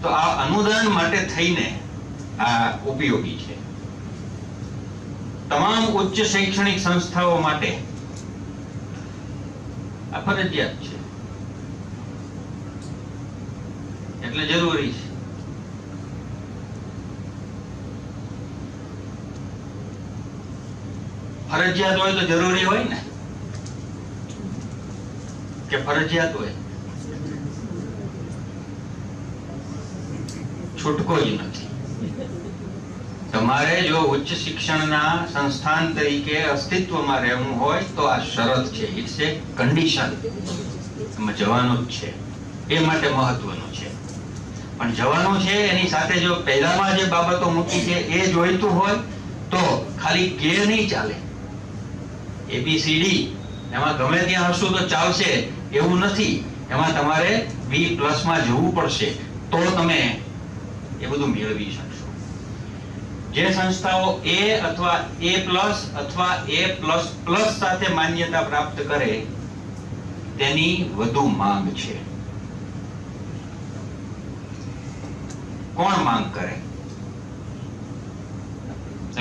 તો આ અનુદાન માટે થઈને આ ઉપયોગી છે. તમામ ઉચ્ચ શૈક્ષણિક સંસ્થાઓ માટે આ ફરજિયાત છે એટલે જરૂરી છે. ફરજિયાત હોય તો જરૂરી હોય ને, કે ફરજિયાત હોય છૂટકો જ નથી. તમારે જો ઉચ્ચ શિક્ષણના સંસ્થાન તરીકે અસ્તિત્વમાં રહેવું હોય તો આ શરત છે, ઇટ્સ એ કન્ડિશન. એમાં જવાનું જ છે, એ માટે મહત્વનું છે. પણ જવાનું છે એની સાથે જો પહેલામાં જે બાબતો મૂકી છે એ જોઈતું હોય તો ખાલી કે નહીં ચાલે. ABCD એમાં ગમે ત્યાં હશું તો ચાલશે એવું નથી. એમાં તમારે B+ માં જવું પડશે તો તમે એ બધું મેળવી શકશો. જે સંસ્થાઓ A અથવા A+ અથવા A++ સાથે માન્યતા પ્રાપ્ત કરે તેની વધુ માંગ છે. કોણ માંગ કરે?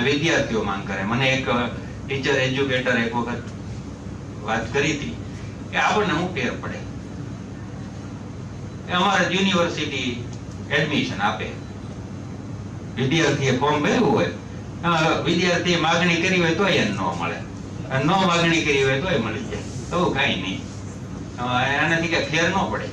વિદ્યાર્થીઓ માંગ કરે. મને એક ટીચર એજ્યુકેટર એક વખત વાત કરી હતી કે આપણને શું ફેર પડે, અમારે યુનિવર્સિટી એડમિશન આપે, વિદ્યાર્થીએ ફોર્મ ભર્યું હોય, વિદ્યાર્થીએ માગણી કરી હોય તોય એને ન મળે, ન માગણી કરી હોય તોય મળી જાય, તો કઈ નહીં. આનાથી કઈ ફેર ન પડે.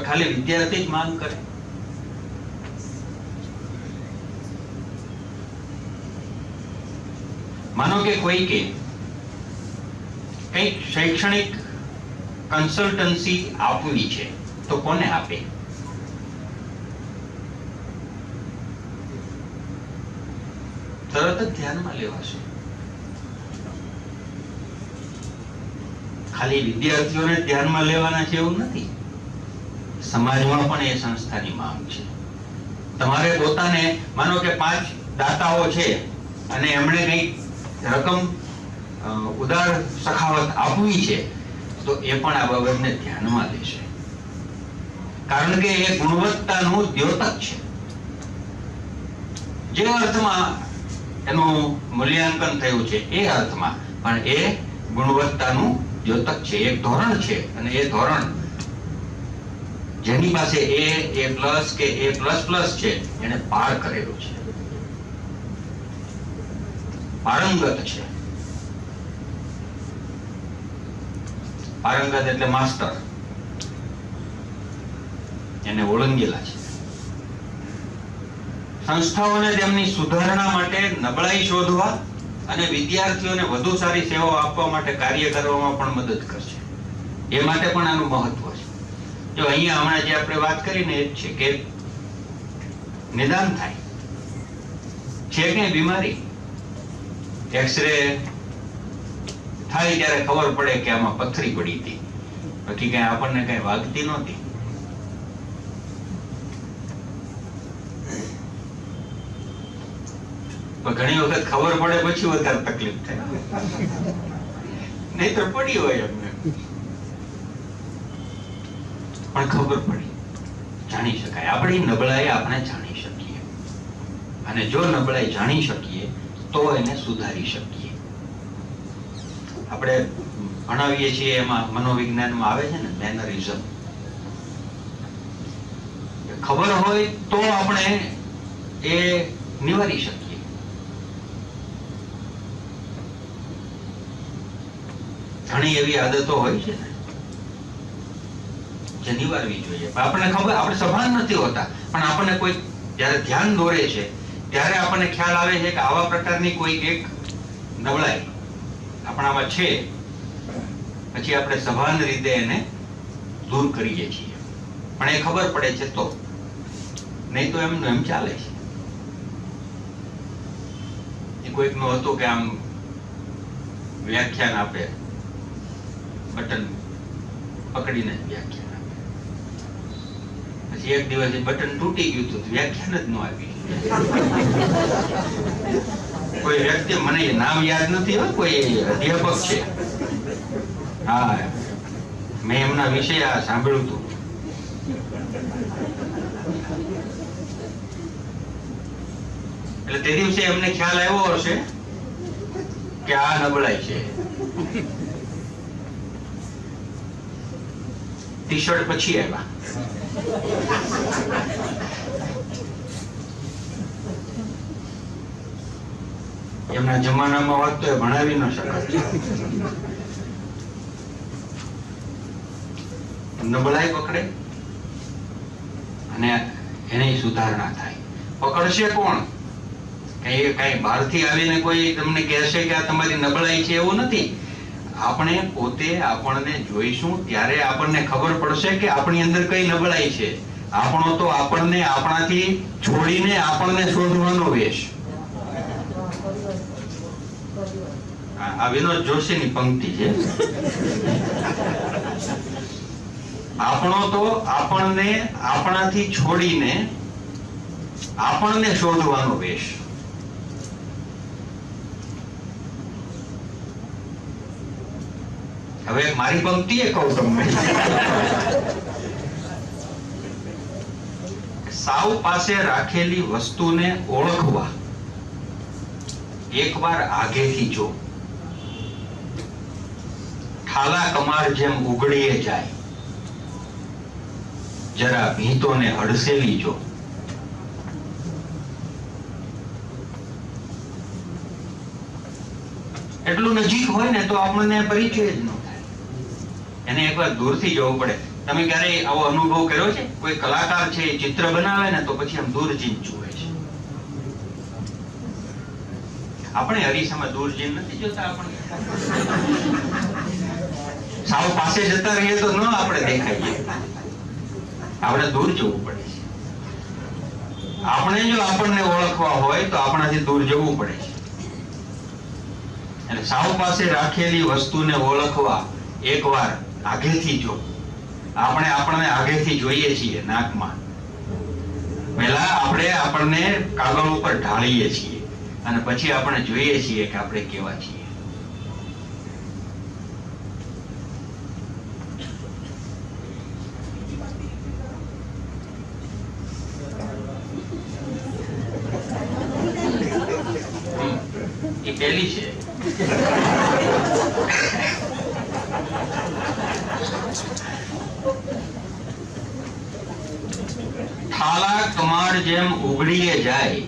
ખાલી વિદ્યાર્થી જ માંગ કરે. માનો કે કોઈ કે કઈક શૈક્ષણિક કન્સલ્ટન્સી આપવી છે તો કોને આપે? તરત જ ધ્યાનમાં લેવાશે. ખાલી વિદ્યાર્થીઓને ધ્યાનમાં લેવાના છે એવું નથી. સમાજમાં પણ એ સંસ્થાની માંગ છે. તમારે પોતાને માનો કે 5 દાતાઓ છે અને એમણે કઈ રકમ ઉદાર સખાવત આપવી છે તો એ પણ આ બાબતને ધ્યાનમાં લેશે. કારણ કે એ ગુણવત્તાનું દ્યોતક છે. જે અર્થમાં એનું મૂલ્યાંકન થયું છે એ અર્થમાં પણ એ ગુણવત્તાનું દ્યોતક છે, એક ધોરણ છે. અને એ ધોરણ જેની પાસે A+ કે A++ છે એને પાર કરેલું છે, પારંગત છે. પારંગત એટલે માસ્ટર, એને ઓળંગેલા છે. સંસ્થાઓને તેમની સુધારણા માટે નબળાઈ શોધવા અને વિદ્યાર્થીઓને વધુ સારી સેવાઓ આપવા માટે કાર્ય કરવામાં પણ મદદ કરશે. એ માટે પણ આનું મહત્વ છે. જો અહીંયા હમણાં જે આપણે વાત કરીને એ જ છે કે નિદાન થાય છે કઈ બીમારી, એક્સરે થાય ત્યારે ખબર પડે કે આમાં પથરી પડી હતી, બાકી કઈ આપણને કઈ વાગતી નહોતી. પણ ઘણી વખત ખબર પડે પછી વધારે તકલીફ થાય, નહીં તો પડી હોય અમને. પણ ખબર પડી, જાણી શકાય. આપણી નબળાઈ આપણે જાણી શકીએ, અને જો નબળાઈ જાણી શકીએ તો એને સુધારી શકીએ. આપણે ભણાવીએ છીએ એમાં મનોવિજ્ઞાનમાં આવે છે ને મેનરિઝમ. ખબર હોય તો આપણે એ નિવારી શકીએ. ઘણી એવી આદતો હોય છે ને જે નિવારવી જોઈએ. આપણને ખબર, આપણે સભાન નથી હોતા, પણ આપણને કોઈ જ્યારે ધ્યાન દોરે છે ત્યારે આપણને ખ્યાલ આવે છે કે આવા પ્રકારની કોઈ એક નબળાઈ આપણામાં છે, પછી આપણે સભાન રીતે એને દૂર કરીએ છીએ. પણ એ ખબર પડે છે તો, નહીં તો એમનું એમ ચાલે છે. એ કોઈકનું હતું કે આમ વ્યાખ્યાન આપે, બટન પકડીને વ્યાખ્યાન આપે, પછી એક દિવસ બટન તૂટી ગયું તો વ્યાખ્યાન જ ન આવી. કોઈ વ્યક્તિ, મને નામ યાદ નથી, કોઈ અધ્યાપક છે, હા, મેં એમના વિશે આ સાંભળ્યું હતું. એટલે તે દિવસે એમને ખ્યાલ આવ્યો હશે કે આ નબળાઈ છે. ટી શર્ટ પછી આવ્યા. એમના જમાનામાં હોત તો એ ભણાવી ન શકાત. નબળાઈ પકડે અને એની સુધારણા થાય. પકડશે કોણ? કઈ બહારથી આવીને કોઈ તમને કહેશે કે આ તમારી નબળાઈ છે એવું નથી. આપણે પોતે આપણને જોઈશું ત્યારે આપણને ખબર પડશે કે આપણી અંદર કઈ નબળાઈ છે. આપણો તો આપણને આપણાથી છોડીને આપણને શોધવાનો વેશ. આ વિનોદ જોશીની પંક્તિ છે. આપણો તો આપણને આપણાથી છોડીને આપણને શોધવાનો વેશ. હવે મારી પંક્તિ એ કહું તમને. સાવ પાસે રાખેલી વસ્તુને ઓળખવા એકવાર આગેથી જો. ઠાલા કમાર જેમ ઉગડીએ જાય, જરા ભીંતોને હડસેલી જો. એટલું નજીક હોય ને તો આપણને પરિચય જ ન થાય. એને એકવાર દૂરથી જવું પડે. તમે ક્યારેય આવો અનુભવ કર્યો છે? કોઈ કલાકાર છે ચિત્ર બનાવે ને તો પછી આમ દૂર જઈને જુએ છે. આપણે અરીસામાં દૂર જઈને નથી જોતા. આપણે સાવ પાસે જતા રહીએ તો ન આપણે દેખાઈએ. આપણે દૂર જવું પડે છે. આપણે જો આપણને ઓળખવા હોય તો આપણાથી દૂર જવું પડે છે. અને સાવ પાસે રાખેલી વસ્તુને ઓળખવા એકવાર આગેથી જો. આપણે આપણને આગેથી જોઈએ છીએ નાકમાં. પહેલા આપણે આપણને કાગળ ઉપર ઢાળીએ છીએ અને પછી આપણે જોઈએ છીએ કે આપણે કેવા છીએ. એ પહેલી છે. ઠાલા કમાડ જેમ ઉગડીએ જાય,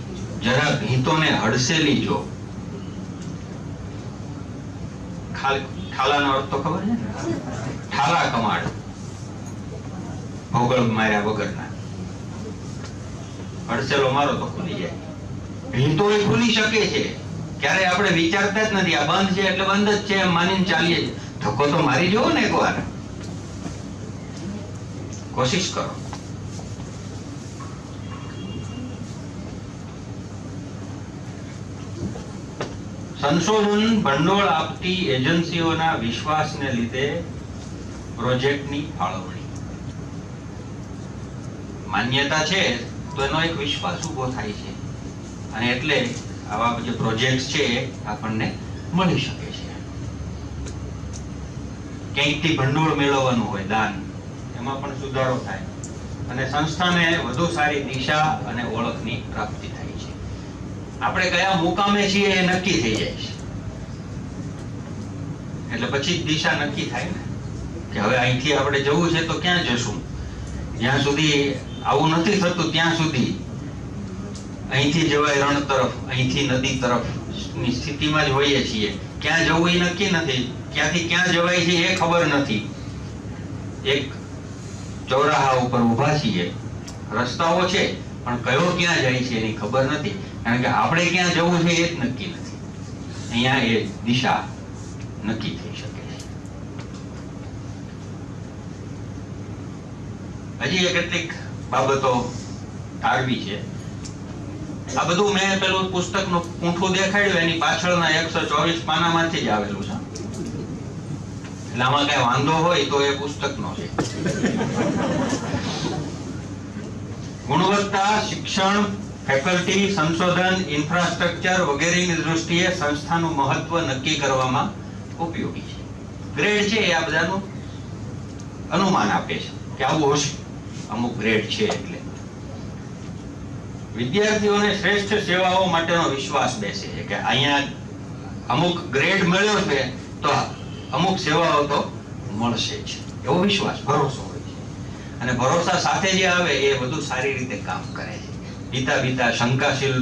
જરા ભીંતોને હડસેલી જો. ઠાલાનો અર્થ તો ખબર છે? ઠાલા કમાડ, ભોગળ માર્યા વગરના. હડસેલો મારો તો ખુલી જાય. ભીંતો એ ખુલી શકે છે, ક્યારે આપણે વિચારતા જ નથી, આ બંધ છે એટલે બંધ જ છે એમ માનીને ચાલીએ છીએ. ધક્કો તો મારી જુઓ ને એકવાર, કોશિશ કરો. સંશોધન ભંડોળ આપતી એજન્સીઓના વિશ્વાસને લીધે પ્રોજેક્ટની ફાળવણી, માન્યતા છે તો એનો એક વિશ્વાસ ઉભો થાય છે, અને એટલે આવા જે પ્રોજેક્ટ છે આપણને મળી શકે છે. ક્યાંકથી ભંડોળ મેળવવાનું હોય, દાન, એમાં પણ સુધારો થાય અને સંસ્થાને વધુ સારી દિશા અને ઓળખની પ્રાપ્તિ થાય છે. આપણે કયા મુકામે છીએ એ નક્કી થઈ જાય છે, એટલે પછી દિશા નક્કી થાય ને કે હવે અહીંથી આપણે જવું છે તો ક્યાં જશું. જ્યાં સુધી આવું નથી થતું ત્યાં સુધી અહીંથી જવાય રણ તરફ, અહીંથી નદી તરફ ની સ્થિતિમાં જ હોઈએ છીએ. ક્યાં જવું એ નક્કી નથી, ક્યાંથી ક્યાં જવાય છે એ ખબર નથી. એક ચોરાહા ઉપર ઊભા છીએ, રસ્તાઓ છે પણ કયો ક્યાં જાય છે એની ખબર નથી, કારણ કે આપણે ક્યાં જવું છે એ જ નક્કી નથી. અહીંયા એ દિશા નક્કી થઈ શકે છે. હજી કેટલીક બાબતો તારવી છે. આ બધું મેં પેલું પુસ્તકનું પૂંઠું દેખાડ્યું, એની પાછળના 124 પાનામાંથી જ આવેલું છે. એટલે આમાં કઈ વાંધો હોય તો એ પુસ્તકનો છે. ગુણવત્તા, શિક્ષણ, ફેકલ્ટી, સંશોધન, ઇન્ફ્રાસ્ટ્રક્ચર વગેરેની દૃષ્ટિએ સંસ્થાનું મહત્વ નક્કી કરવામાં ઉપયોગી છે. ગ્રેડ છે એ આ બધાનું અનુમાન આપે છે કે આવું હશે, અમુક ગ્રેડ છે એટલે. વિદ્યાર્થીઓને શ્રેષ્ઠ સેવાઓ માટેનો વિશ્વાસ બેસે છે કે અહીંયા અમુક ગ્રેડ મળ્યો છે તો અમુક સેવાઓ તો મળશે જ, એવો વિશ્વાસ, ભરોસો હોય છે. અને ભરોસા સાથે જે આવે એ વધુ સારી રીતે કામ કરે છે. બીતા શંકાશીલ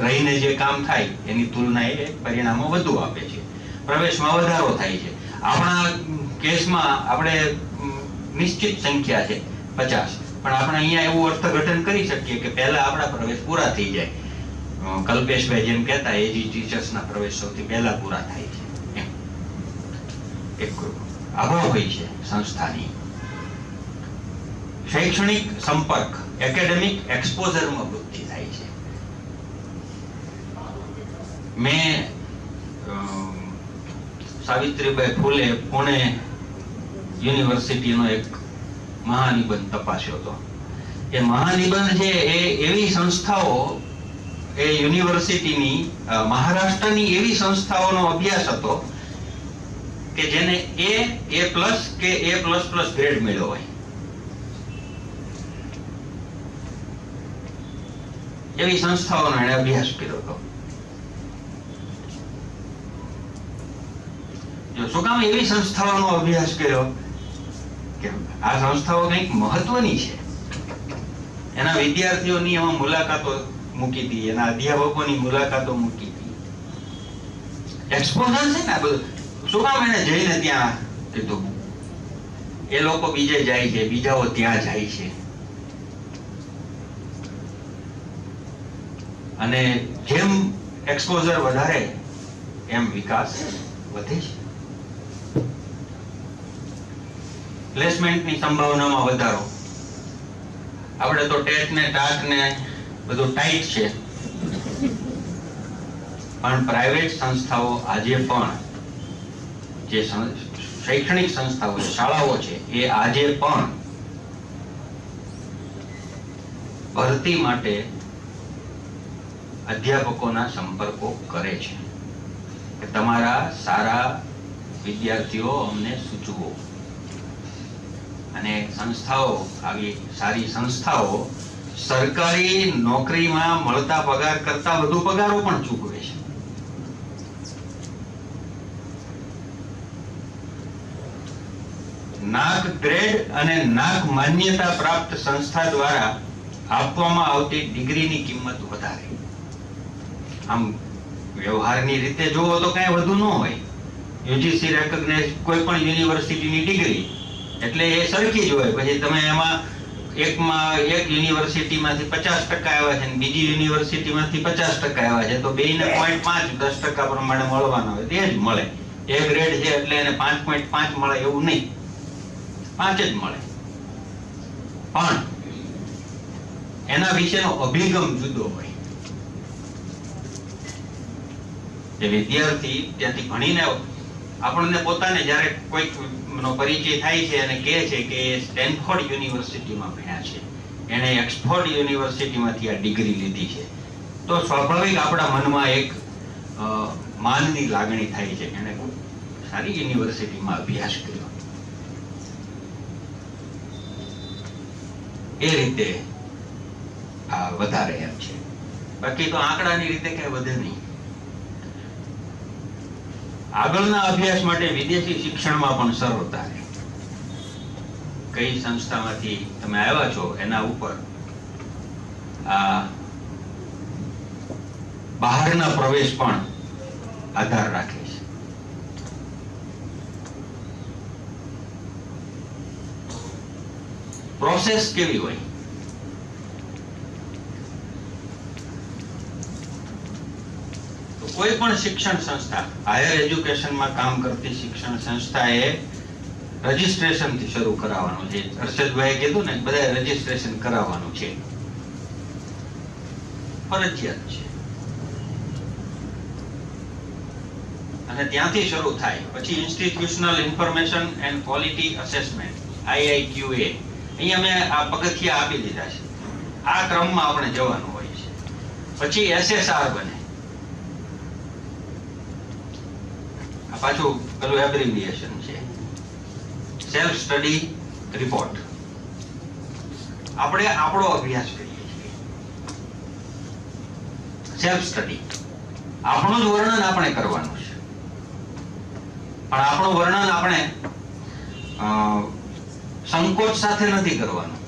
રહીને જે કામ થાય એની તુલનાએ પરિણામો વધુ આપે છે, પ્રવેશમાં વધારો થાય છે. આપણા કેસમાં આપણે નિશ્ચિત સંખ્યા છે 50, પણ આપણે અહીંયા એવું અર્થઘટન કરી શકીએ કે પહેલા આપણા પ્રવેશ પૂરા થઈ જાય. કલ્પેશભાઈ જેમ કહેતા, એજી ટીચર્સના પ્રવેશ સૌથી પહેલા પૂરા થાય છે. એક આભાર હોય છે સંસ્થાની. શૈક્ષણિક સંપર્ક, એકેડેમિક એક્સપોઝરમાં વૃદ્ધિ થાય છે. મેં સાવિત્રીબાઈ ફૂલે પુણે યુનિવર્સિટીનો એક મહાનિબંધ તપાસ્યો હતો. એ મહાનિબંધ છે એ એવી સંસ્થાઓ, એ યુનિવર્સિટીની મહારાષ્ટ્રની એવી સંસ્થાઓનો અભ્યાસ હતો કે જેને A+ કે A++ ગ્રેડ મળ્યો હોય. એવી સંસ્થાઓનો એણે અભ્યાસ કર્યો હતો. જો શું કામ એવી સંસ્થાઓનો અભ્યાસ કર્યો કે આ સંસ્થાઓ કંઈક મહત્વની છે. એના વિદ્યાર્થીઓની એમાં મુલાકાતો મૂકી હતી, એના અધ્યાપકોની મુલાકાતો મૂકી હતી. એક્સપોઝર છે ને આ બધું. શું કામ એને જઈને ત્યાં કીધું? એ લોકો બીજે જાય છે, બીજાઓ ત્યાં જાય છે, અને જેમ એક્સપોઝર વધારે એમ વિકાસ વધે છે. પ્લેસમેન્ટની સંભાવનામાં વધારો. આપણે તો ટેટ ને ટાટ ને બધું ટાઈટ છે, પણ પ્રાઇવેટ સંસ્થાઓ આજે પણ, જે શૈક્ષણિક સંસ્થાઓ છે, શાળાઓ છે, એ આજે પણ ભરતી માટે અધ્યાપકોના સંપર્કો કરે છે કે તમારા સારા વિદ્યાર્થીઓ અમને સૂચવો. અને સંસ્થાઓ, આવી સારી સંસ્થાઓ સરકારી નોકરીમાં મળતા પગાર કરતા વધુ પગારો પણ ચૂકવે છે. નાક ગ્રેડ અને નાક માન્યતા પ્રાપ્ત સંસ્થા દ્વારા આપવામાં આવતી ડિગ્રીની કિંમત વધારે. આમ વ્યવહારની રીતે જોવો તો કઈ વધુ ન હોય. યુજીસી રેકોગ્નાઇઝ કોઈ પણ યુનિવર્સિટીની ડિગ્રી એટલે એ સરખી જ હોય. પછી તમે એમાં એકમાં એક યુનિવર્સિટીમાંથી 50% આવ્યા છે અને બીજી યુનિવર્સિટીમાંથી 50% આવ્યા છે, તો બેયને 0.5 10% પ્રમાણે મળવાનો હોય તે જ મળે. એ ગ્રેડ છે એટલે એને 5.5 મળે એવું નહીં, 5 જ મળે. પણ એના વિશેનો અભિગમ જુદો હોય. જે વિદ્યાર્થી ત્યાંથી ભણીને આપણને પોતાને જ્યારે કોઈક નો પરિચય થાય છે અને કહે છે કે સ્ટેનફોર્ડ યુનિવર્સિટીમાં ભણ્યા છે, એણે ઓક્સફોર્ડ યુનિવર્સિટીમાંથી આ ડિગ્રી લીધી છે, તો સ્વાભાવિક આપણા મનમાં એક માનની લાગણી થાય છે કે એણે સારી યુનિવર્સિટીમાં અભ્યાસ કર્યો. એ રીતે આ વધારે એમ છે. બાકી તો આંકડાની રીતે કઈ વધે નહીં. આગળના અભ્યાસ માટે વિદેશી શિક્ષણમાં પણ સરળતા રહે. કઈ સંસ્થામાંથી તમે આવ્યા છો એના ઉપર આ બહારના પ્રવેશ પણ આધાર રાખે છે. પ્રોસેસ કેવી હોય? કોઈ પણ શિક્ષણ સંસ્થા, હાયર એજ્યુકેશનમાં કામ કરતી શિક્ષણ સંસ્થાએ રજીસ્ટ્રેશનથી શરૂ કરાવવાનું છે. હર્ષદભાઈએ કીધું ને, બધાએ રજીસ્ટ્રેશન કરાવવાનું છે, ફરજિયાત છે. અને ત્યાંથી શરૂ થાય. પછી institutional information and quality assessment, IIQA. અહીંયા મેં આ પગથિયા આપી દીધા છે. આ ક્રમમાં આપણે જવાનું હોય છે. પછી SSR બને. આ પાછું પેલું એબ્રિવિએશન છે, સેલ્ફ સ્ટડી રિપોર્ટ. આપણે આપણો અભ્યાસ કરીએ છીએ, સેલ્ફ સ્ટડી. આપણું જ વર્ણન આપણે કરવાનું છે, પણ આપણું વર્ણન આપણે સંકોચ સાથે નથી કરવાનું.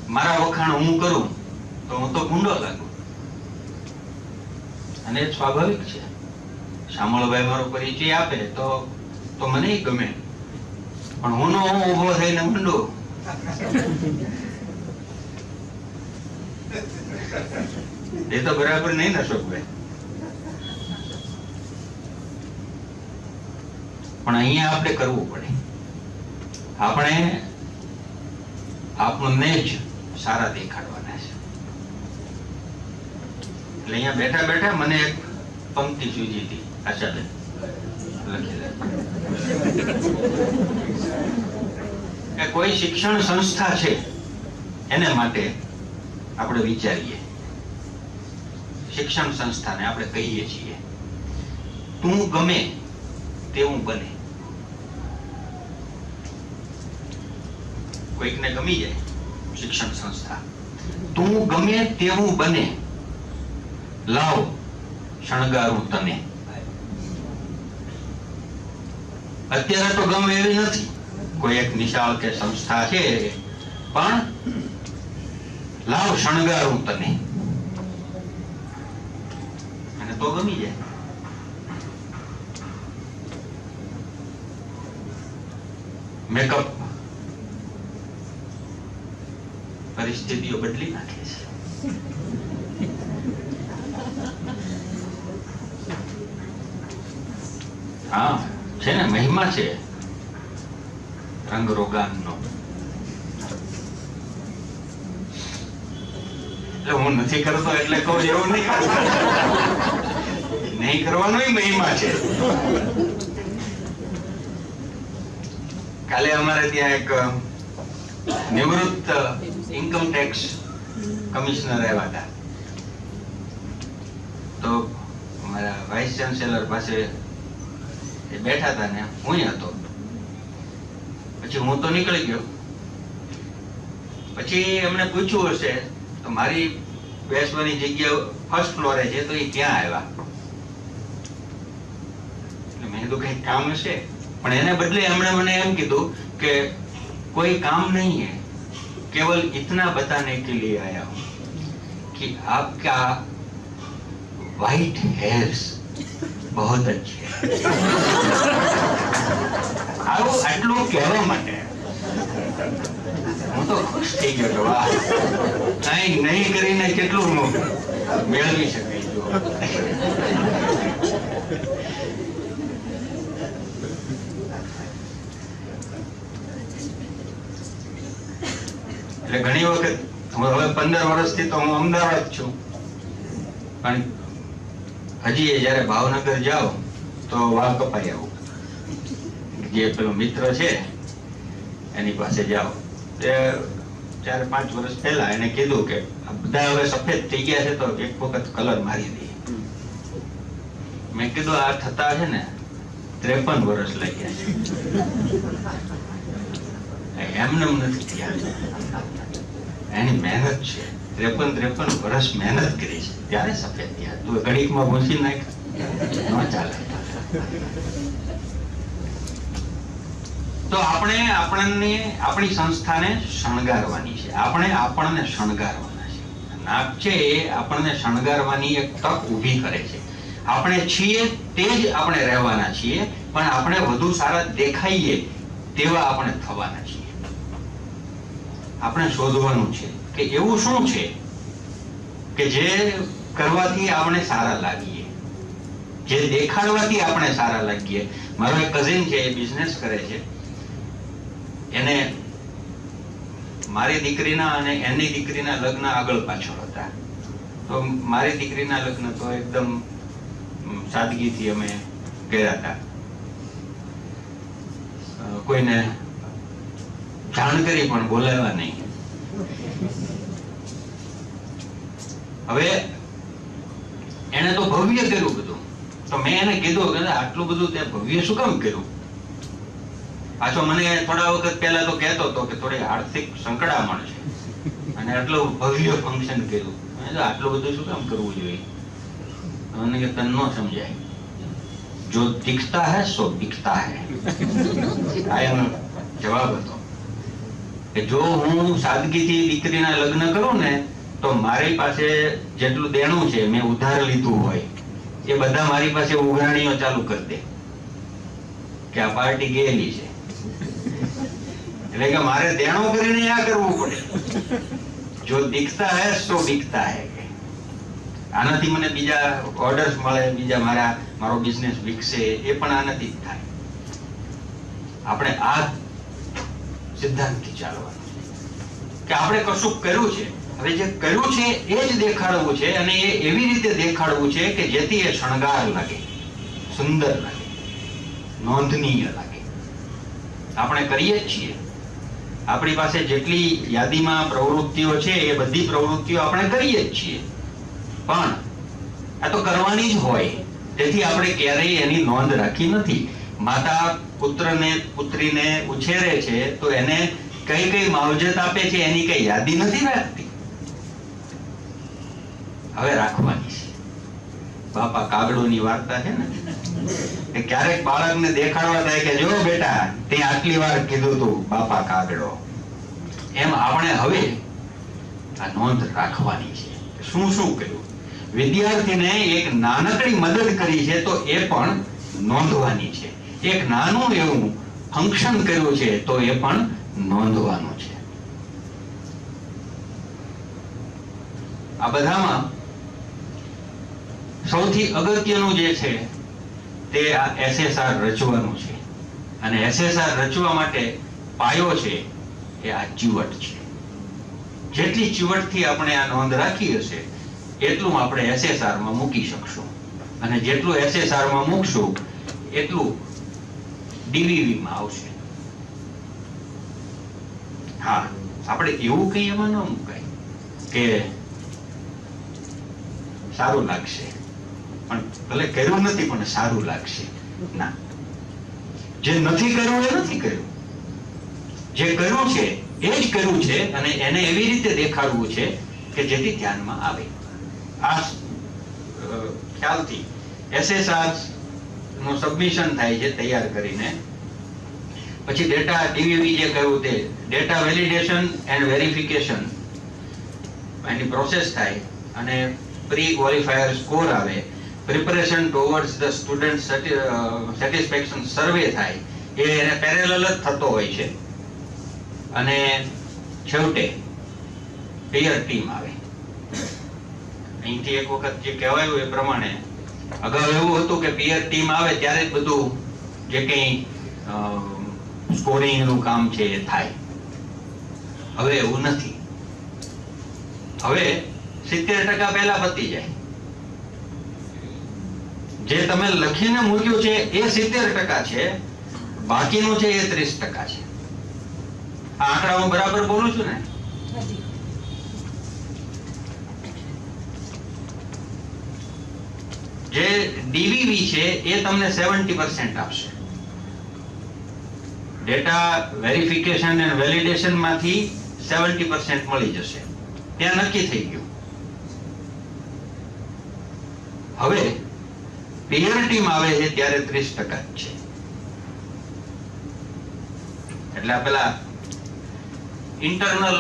મારા વખાણ હું કરું તો હું તો ગુંડો લાગુ, અને સ્વાભાવિક છે. શામળભાઈ મારો પરિચય આપે તો મને ગમે, પણ હું ઉભો થઈને મંડું એ તો બરાબર નહીં ને અશોકભાઈ. પણ અહીંયા આપણે કરવું પડે. આપણે આપણને જ સારા દેખાડવાના છે. એટલે અહીંયા બેઠા બેઠા મને એક પંક્તિ સૂજી હતી, આશાબેન લખેલી કે કોઈ શિક્ષણ સંસ્થા છે એને માટે આપણે વિચારીએ. શિક્ષણ સંસ્થાને આપણે કહીએ છીએ તું ગમે તેવું બને. કોઈકને ગમી જાય શિક્ષણ સંસ્થા, તું ગમે તેવું બને, લાવ શણગારું તને. અત્યારે તો ગમે એવી નથી કોઈ એક નિશાળ કે સંસ્થા છે, પણ લાવ શણગારું તને, અને તો ગમી જાય. મેકઅપ પરિસ્થિતિઓ બદલી નાખે છે. હા, છે ને, મહિમા છે રંગરોગાનનો. એટલે હું નથી કરતો એટલે કહું એવું નહીં કરવાનો મહિમા છે. કાલે અમારે ત્યાં એક નિવૃત્ત ઇન્કમ ટેક્સ કમિશનર આવ્યા હતા, તો અમારા વાઇસ ચાન્સેલર પાસે એ બેઠા હતા ને હું હતો. પછી હું તો નીકળી ગયો. પછી એમને પૂછ્યું હશે તો મારી બેસવાની જગ્યા ફર્સ્ટ ફ્લોરે છે, તો એ ત્યાં આવ્યા. મેં કીધું કઈ કામ હશે, પણ એને બદલે એમણે મને એમ કીધું કે कोई काम नहीं है, केवल इतना बताने के लिए आया हूं कि आपका व्हाइट हेयर्स बहुत अच्छे हैं. આટલું કહેવા માટે હું તો ખુશ થઈ ગયો કે વાહ, કઈ નહીં કરીને કેટલું મેળવી શકાય. જો એટલે ઘણી વખત હવે 15 વર્ષથી તો હું અમદાવાદ છું, પણ હજી જયારે ભાવનગર જાઓ તો વાળ કપાઈ આવું. જે પેલો મિત્ર છે એની પાસે જાઓ, તે 4-5 વર્ષ પહેલા એને કીધું કે બધા હવે સફેદ થઈ ગયા છે તો એક વખત કલર મારી દઈએ. મેં કીધું આ થતા છે ને 53 વર્ષ લાગ્યા છે, એમને નથી થયા. એની મહેનત છે, 53 વર્ષ મહેનત કરી છે ત્યારે સફેદ થયા. તું ઘડીકમાં ભૂસી નાખ, ન ચાલે. તો આપણે આપણી સંસ્થાને શણગારવાની છે, આપણને શણગારવાના છે. નાક છે એ આપણને શણગારવાની એક તક ઊભી કરે છે. આપણે છીએ તે જ આપણે રહેવાના છીએ, પણ આપણે વધુ સારા દેખાઈએ તેવા આપણે થવાના છીએ. આપણે શોધવાનું છે કે એવું શું છે કે જે કરવાથી આપણે સારા લાગીએ, જે દેખાડવાથી આપણે સારા લાગીએ. મારો એક કઝિન છે, એ બિઝનેસ કરે છે. એને મારી દીકરીના અને એની દીકરીના લગ્ન આગળ પાછળ હતા. તો મારી દીકરીના લગ્ન તો એકદમ સાદગીથી અમે કર્યા હતા. કોઈને જાણ કરી પણ બોલાવ્યા નહીં. હવે એને તો ભવ્ય કર્યું બધું. તો મેં એને કીધું કે આટલું બધું તે ભવ્ય શું કામ કર્યું? પાછો મને થોડા વખત પહેલા તો કહેતો હતો કે થોડી આર્થિક સંકડામણ છે અને આટલું ભવ્ય ફંક્શન કર્યું. આટલું બધું શું કામ કરવું જોઈએ? મને કે તને ન સમજાય, જો દિખતા હૈ સો બિકતા હૈ. આ એનો જવાબ હતો કે જો હું સાદગીથી દીકરીના લગ્ન કરું ને તો મારી પાસે જેટલું દેણું છે, મેં ઉધાર લીધું હોય, એ બધા મારી પાસે ઉઘરાણીઓ ચાલુ કરી દે કે આ પાર્ટી ગયેલી છે. એટલે કે મારે દેણો કરીને આ કરવું પડે. જો દિખતા હૈ સો બિકતા હૈ. આનાથી મને બીજા ઓર્ડર્સ મળે, બીજા મારો બિઝનેસ વિકસે, એ પણ આનાથી જ થાય. આપણે આ સિદ્ધાંતથી ચાલવાનું કે આપણે કશું કર્યું છે. હવે જે કર્યું છે એ જ દેખાડવું છે, અને એ એવી રીતે દેખાડવું છે કે જેથી એ શણગાર લાગે, સુંદર લાગે, નોંધનીય લાગે. આપણે કરીએ જ છીએ. આપણી પાસે જેટલી યાદીમાં પ્રવૃત્તિઓ છે એ બધી પ્રવૃત્તિઓ આપણે કરીએ જ છીએ, પણ આ તો કરવાની જ હોય. તેથી આપણે ક્યારેય એની નોંધ રાખી નથી. માતા પુત્રને પુત્રીને ઉછેરે છે તો એને કઈ કઈ માવજત આપે છે એની કઈ યાદી નથી રાખતી. હવે રાખવાની છે. બાપા કાગડોની વાર્તા છે ને, કે ક્યારેક બાળકને દેખાડવા થાય કે જો બેટા તે આટલી વાર કીધું તું બાપા કાગડો. એમ આપણે હવે આ નોંધ રાખવાની છે. શું શું કર્યું? વિદ્યાર્થીને એક નાનકડી મદદ કરી છે તો એ પણ નોંધવાની છે. એક નાનું એવું ફંક્શન કર્યું છે તો એ પણ નોંધવાનું છે. આ બધામાં સૌથી અગત્યનું જે છે તે આ SSR રચવાનું છે. અને SSR રચવા માટે પાયો છે એ આ ચીવટ છે. જેટલી ચીવટથી આપણે આ નોંધ રાખી હશે એટલું આપણે SSR માં મૂકી શકશું, અને જેટલું SSR માં મૂકશું એટલું DVV માં આવશે. હા, આપણે એવું કઈ એમાં ન મુકાય કે સારું લાગશે, પણ ભલે કર્યું નથી પણ સારું લાગશે. ના, જે નથી કર્યું એ નથી કર્યું. જે કર્યું છે એ જ કર્યું છે, અને એને એવી રીતે દેખાડવું છે કે જેથી ધ્યાનમાં આવે. આ ખ્યાલથી SSR નું સબમિશન થાય છે તૈયાર કરીને. પછી ડેટા DVV જે કહ્યું તે ડેટા વેલિડેશન એન્ડ વેરિફિકેશન એની પ્રોસેસ થાય, અને પ્રી ક્વોલિફાયર સ્કોર આવે. Preparation towards the student satisfaction survey થાય. એ એને પેરેલલ જ થતો હોય છે. અને છેવટે પેયર ટીમ આવે. અહીંથી એક વખત જે કહેવાયું એ પ્રમાણે અગાઉ એવું હતું કે પેયર ટીમ આવે ત્યારે જ બધું જે કંઈ સ્કોરિંગ નું કામ છે એ થાય. હવે એવું નથી. હવે 70% પહેલા પતી જાય. જે તમે લખીને મૂક્યું છે એ 70% છે, બાકીનું છે એ 30% છે. આ આંકડા હું બરાબર બોલું છું ને? જે ડીવીવી છે એ તમને 70% આપશે. ડેટા વેરિફિકેશન એન્ડ વેલિડેશન માંથી 70% મળી જશે. ત્યાં નક્કી થઈ ગયું. હવે પેયર ટીમ આવે છે ત્યારે 30% છે. એટલે આ પેલા ઇન્ટરનલ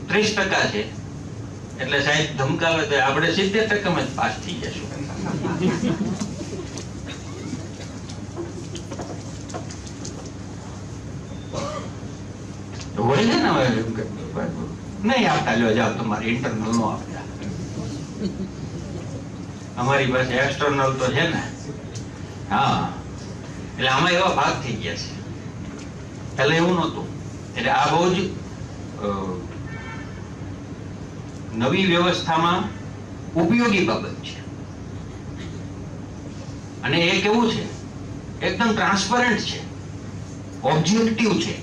30% છે. એટલે સાહેબ ધમકાવે તો આપણે 70% માં જ પાસ થઈ જશું. હોય છે ને નહીં આપતા, લ્યો જાઓ તમારે ઇન્ટરનલ નો આપતા. અમારી પાસે એક્સટર્નલ તો છે ને. હા, એટલે આમાં એવા ભાગ થઈ ગયા છે. પહેલા એવું નહોતું. એટલે આ બહુ જ નવી વ્યવસ્થામાં ઉપયોગી બાબત છે. અને એ કેવું છે? એકદમ ટ્રાન્સપરન્ટ છે, ઓબ્જેક્ટિવ છે.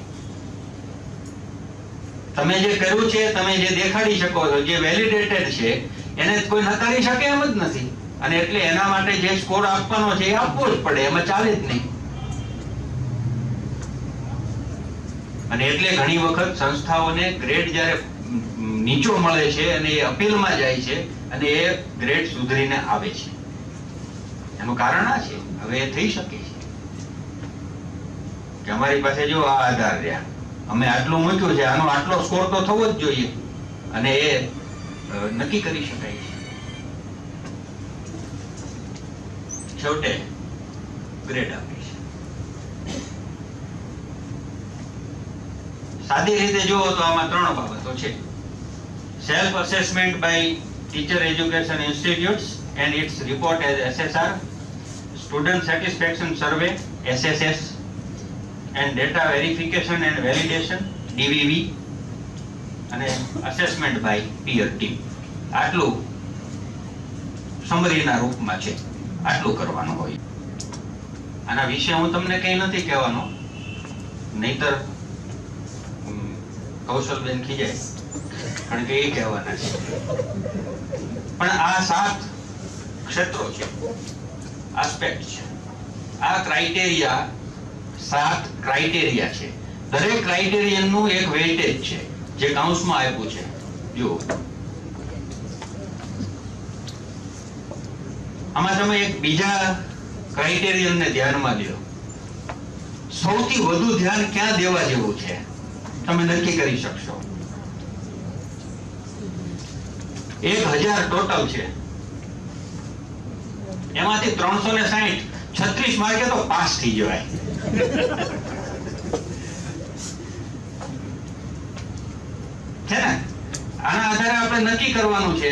તમે જે કર્યું છે, તમે જે દેખાડી શકો છો, જે વેલિડેટેડ છે, એને કોઈ નકારી શકે એમ જ નથી. અને એટલે એના માટે જે સ્કોર આપવાનો છે એ આપવો જ પડે, એમાં ચાલે જ નહીં. અને એટલે ઘણી વખત સંસ્થાઓને ગ્રેડ જ્યારે નીચો મળે છે અને એ અપીલમાં જાય છે અને એ ગ્રેડ સુધરીને આવે છે. એનું કારણ આ છે. હવે એ થઈ શકે છે કે અમારી પાસે જો આ આધાર રહ્યા, અમે આટલું મૂક્યું છે, આનો આટલો સ્કોર તો થવો જ જોઈએ, અને એ નક્કી કરી શકાય છે. છેવટે ગ્રેડ આપે છે. સાદી રીતે જુઓ તો આમાં 3 બાબતો છે. Self assessment by teacher education institutes and its report as SSR, student satisfaction survey SSS, and data verification and validation DVV, અને assessment by peer team. આટલું સમરીના રૂપમાં છે. આટલું કરવાનું હોય. આના વિશે હું તમને કંઈ નથી કહેવાનો, નહીતર કૌશલબેન ખીજાય, કારણ કે એ કહેવાના છે. પણ આ 7 ક્ષેત્રો છે, આસ્પેક્ટ છે. આ ક્રાઇટેરિયા 7 ક્રાઇટેરિયા છે. દરેક ક્રાઇટેરિયન નું એક વેઇટેજ છે જે કાઉન્સમાં આપ્યું છે. જુઓ, આમાં તમે એક બીજા ક્રાઇટેરિયન ને ધ્યાનમાં લ્યો. સૌથી વધુ ધ્યાન ક્યાં દેવા જેવું છે તમે નક્કી કરી શકશો. 1000 ટોટલ છે, એમાંથી 360 36 માર્કે તો પાસ થઈ જવાય. છે ને? આના આધારે આપણે નક્કી કરવાનું છે.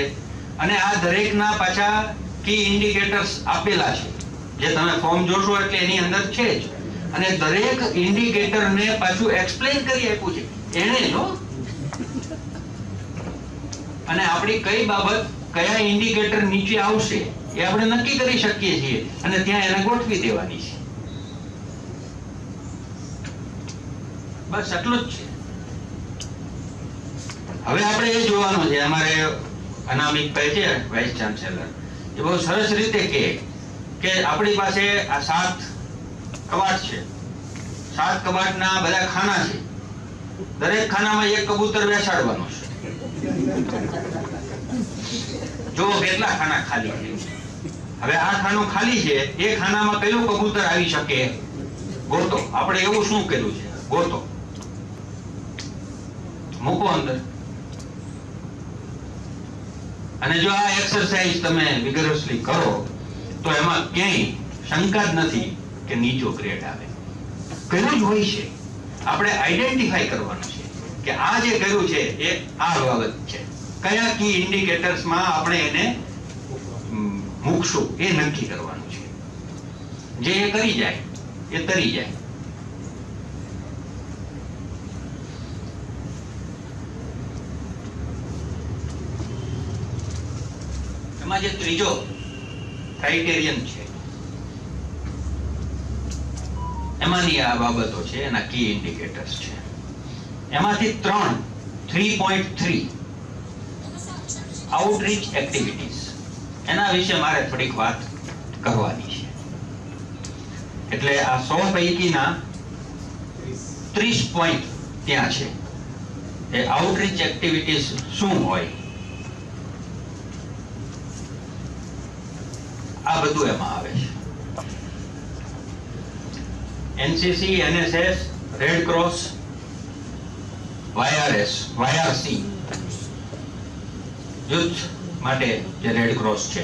અને આ દરેકના પાછા કી ઇન્ડિકેટર્સ આપેલા છે, જે તમે ફોર્મ જોશો એટલે એની અંદર છે જ. અને દરેક ઇન્ડિકેટરને પાછું એક્સપ્લેન કરી આપ્યું છે એને જો. અને આપણી કઈ બાબત કયા ઇન્ડિકેટર નીચે આવશે એ આપણે નક્કી કરી શકીએ છીએ, અને ત્યાં એને ગોઠવી દેવાની છે. બસ એટલું જ છે. હવે આપણે એ જોવાનું છે. અમારે અનામિકભાઈ છે વાઇસ ચાન્સેલર, એ બહુ સરસ રીતે કે આપણી પાસે આ 7 કબાટ છે. 7 કબાટના બધા ખાના છે. દરેક ખાનામાં એક કબૂતર બેસાડવાનું છે. જો કેટલા ખાના ખાલી છે. હવે આ ખાનું ખાલી છે, એ ખાનામાં કયું કબૂતર આવી શકે ગોતો. આપણે એવું શું કર્યું છે? ગોતો, મૂકો અંદર. અને જો આ એક્સરસાઇઝ તમે વિગરસલી કરો તો એમાં ક્યાંય શંકા જ નથી કે નીચો ગ્રેડ આવે. કર્યું જ હોય છે. આપણે આઈડેન્ટિફાઈ કરવાનું છે કે આ જે કર્યું છે એ આ બાબત છે. કયા કી ઇન્ડિકેટર્સમાં આપણે એને મૂકશું એ નક્કી કરવાનું છે. જે એ કરી જાય એ તરી જાય. એમાં જે ત્રીજો ક્રાઇટેરિયન છે એમાંની આ બાબતો છે, એના કી ઇન્ડિકેટર્સ છે. એમાંથી 3.3 આઉટરીચ એક્ટિવિટીઝ, એના વિશે મારે થોડીક વાત કરવાની છે. એટલે આ 100 પૈકીના 30 પોઈન્ટ ત્યાં છે. એ આઉટરીચ એક્ટિવિટીઝ શું હોય આ બધું એમાં આવે છે. NCC, NSS, red cross, YRC youth માટે જે રેડ ક્રોસ છે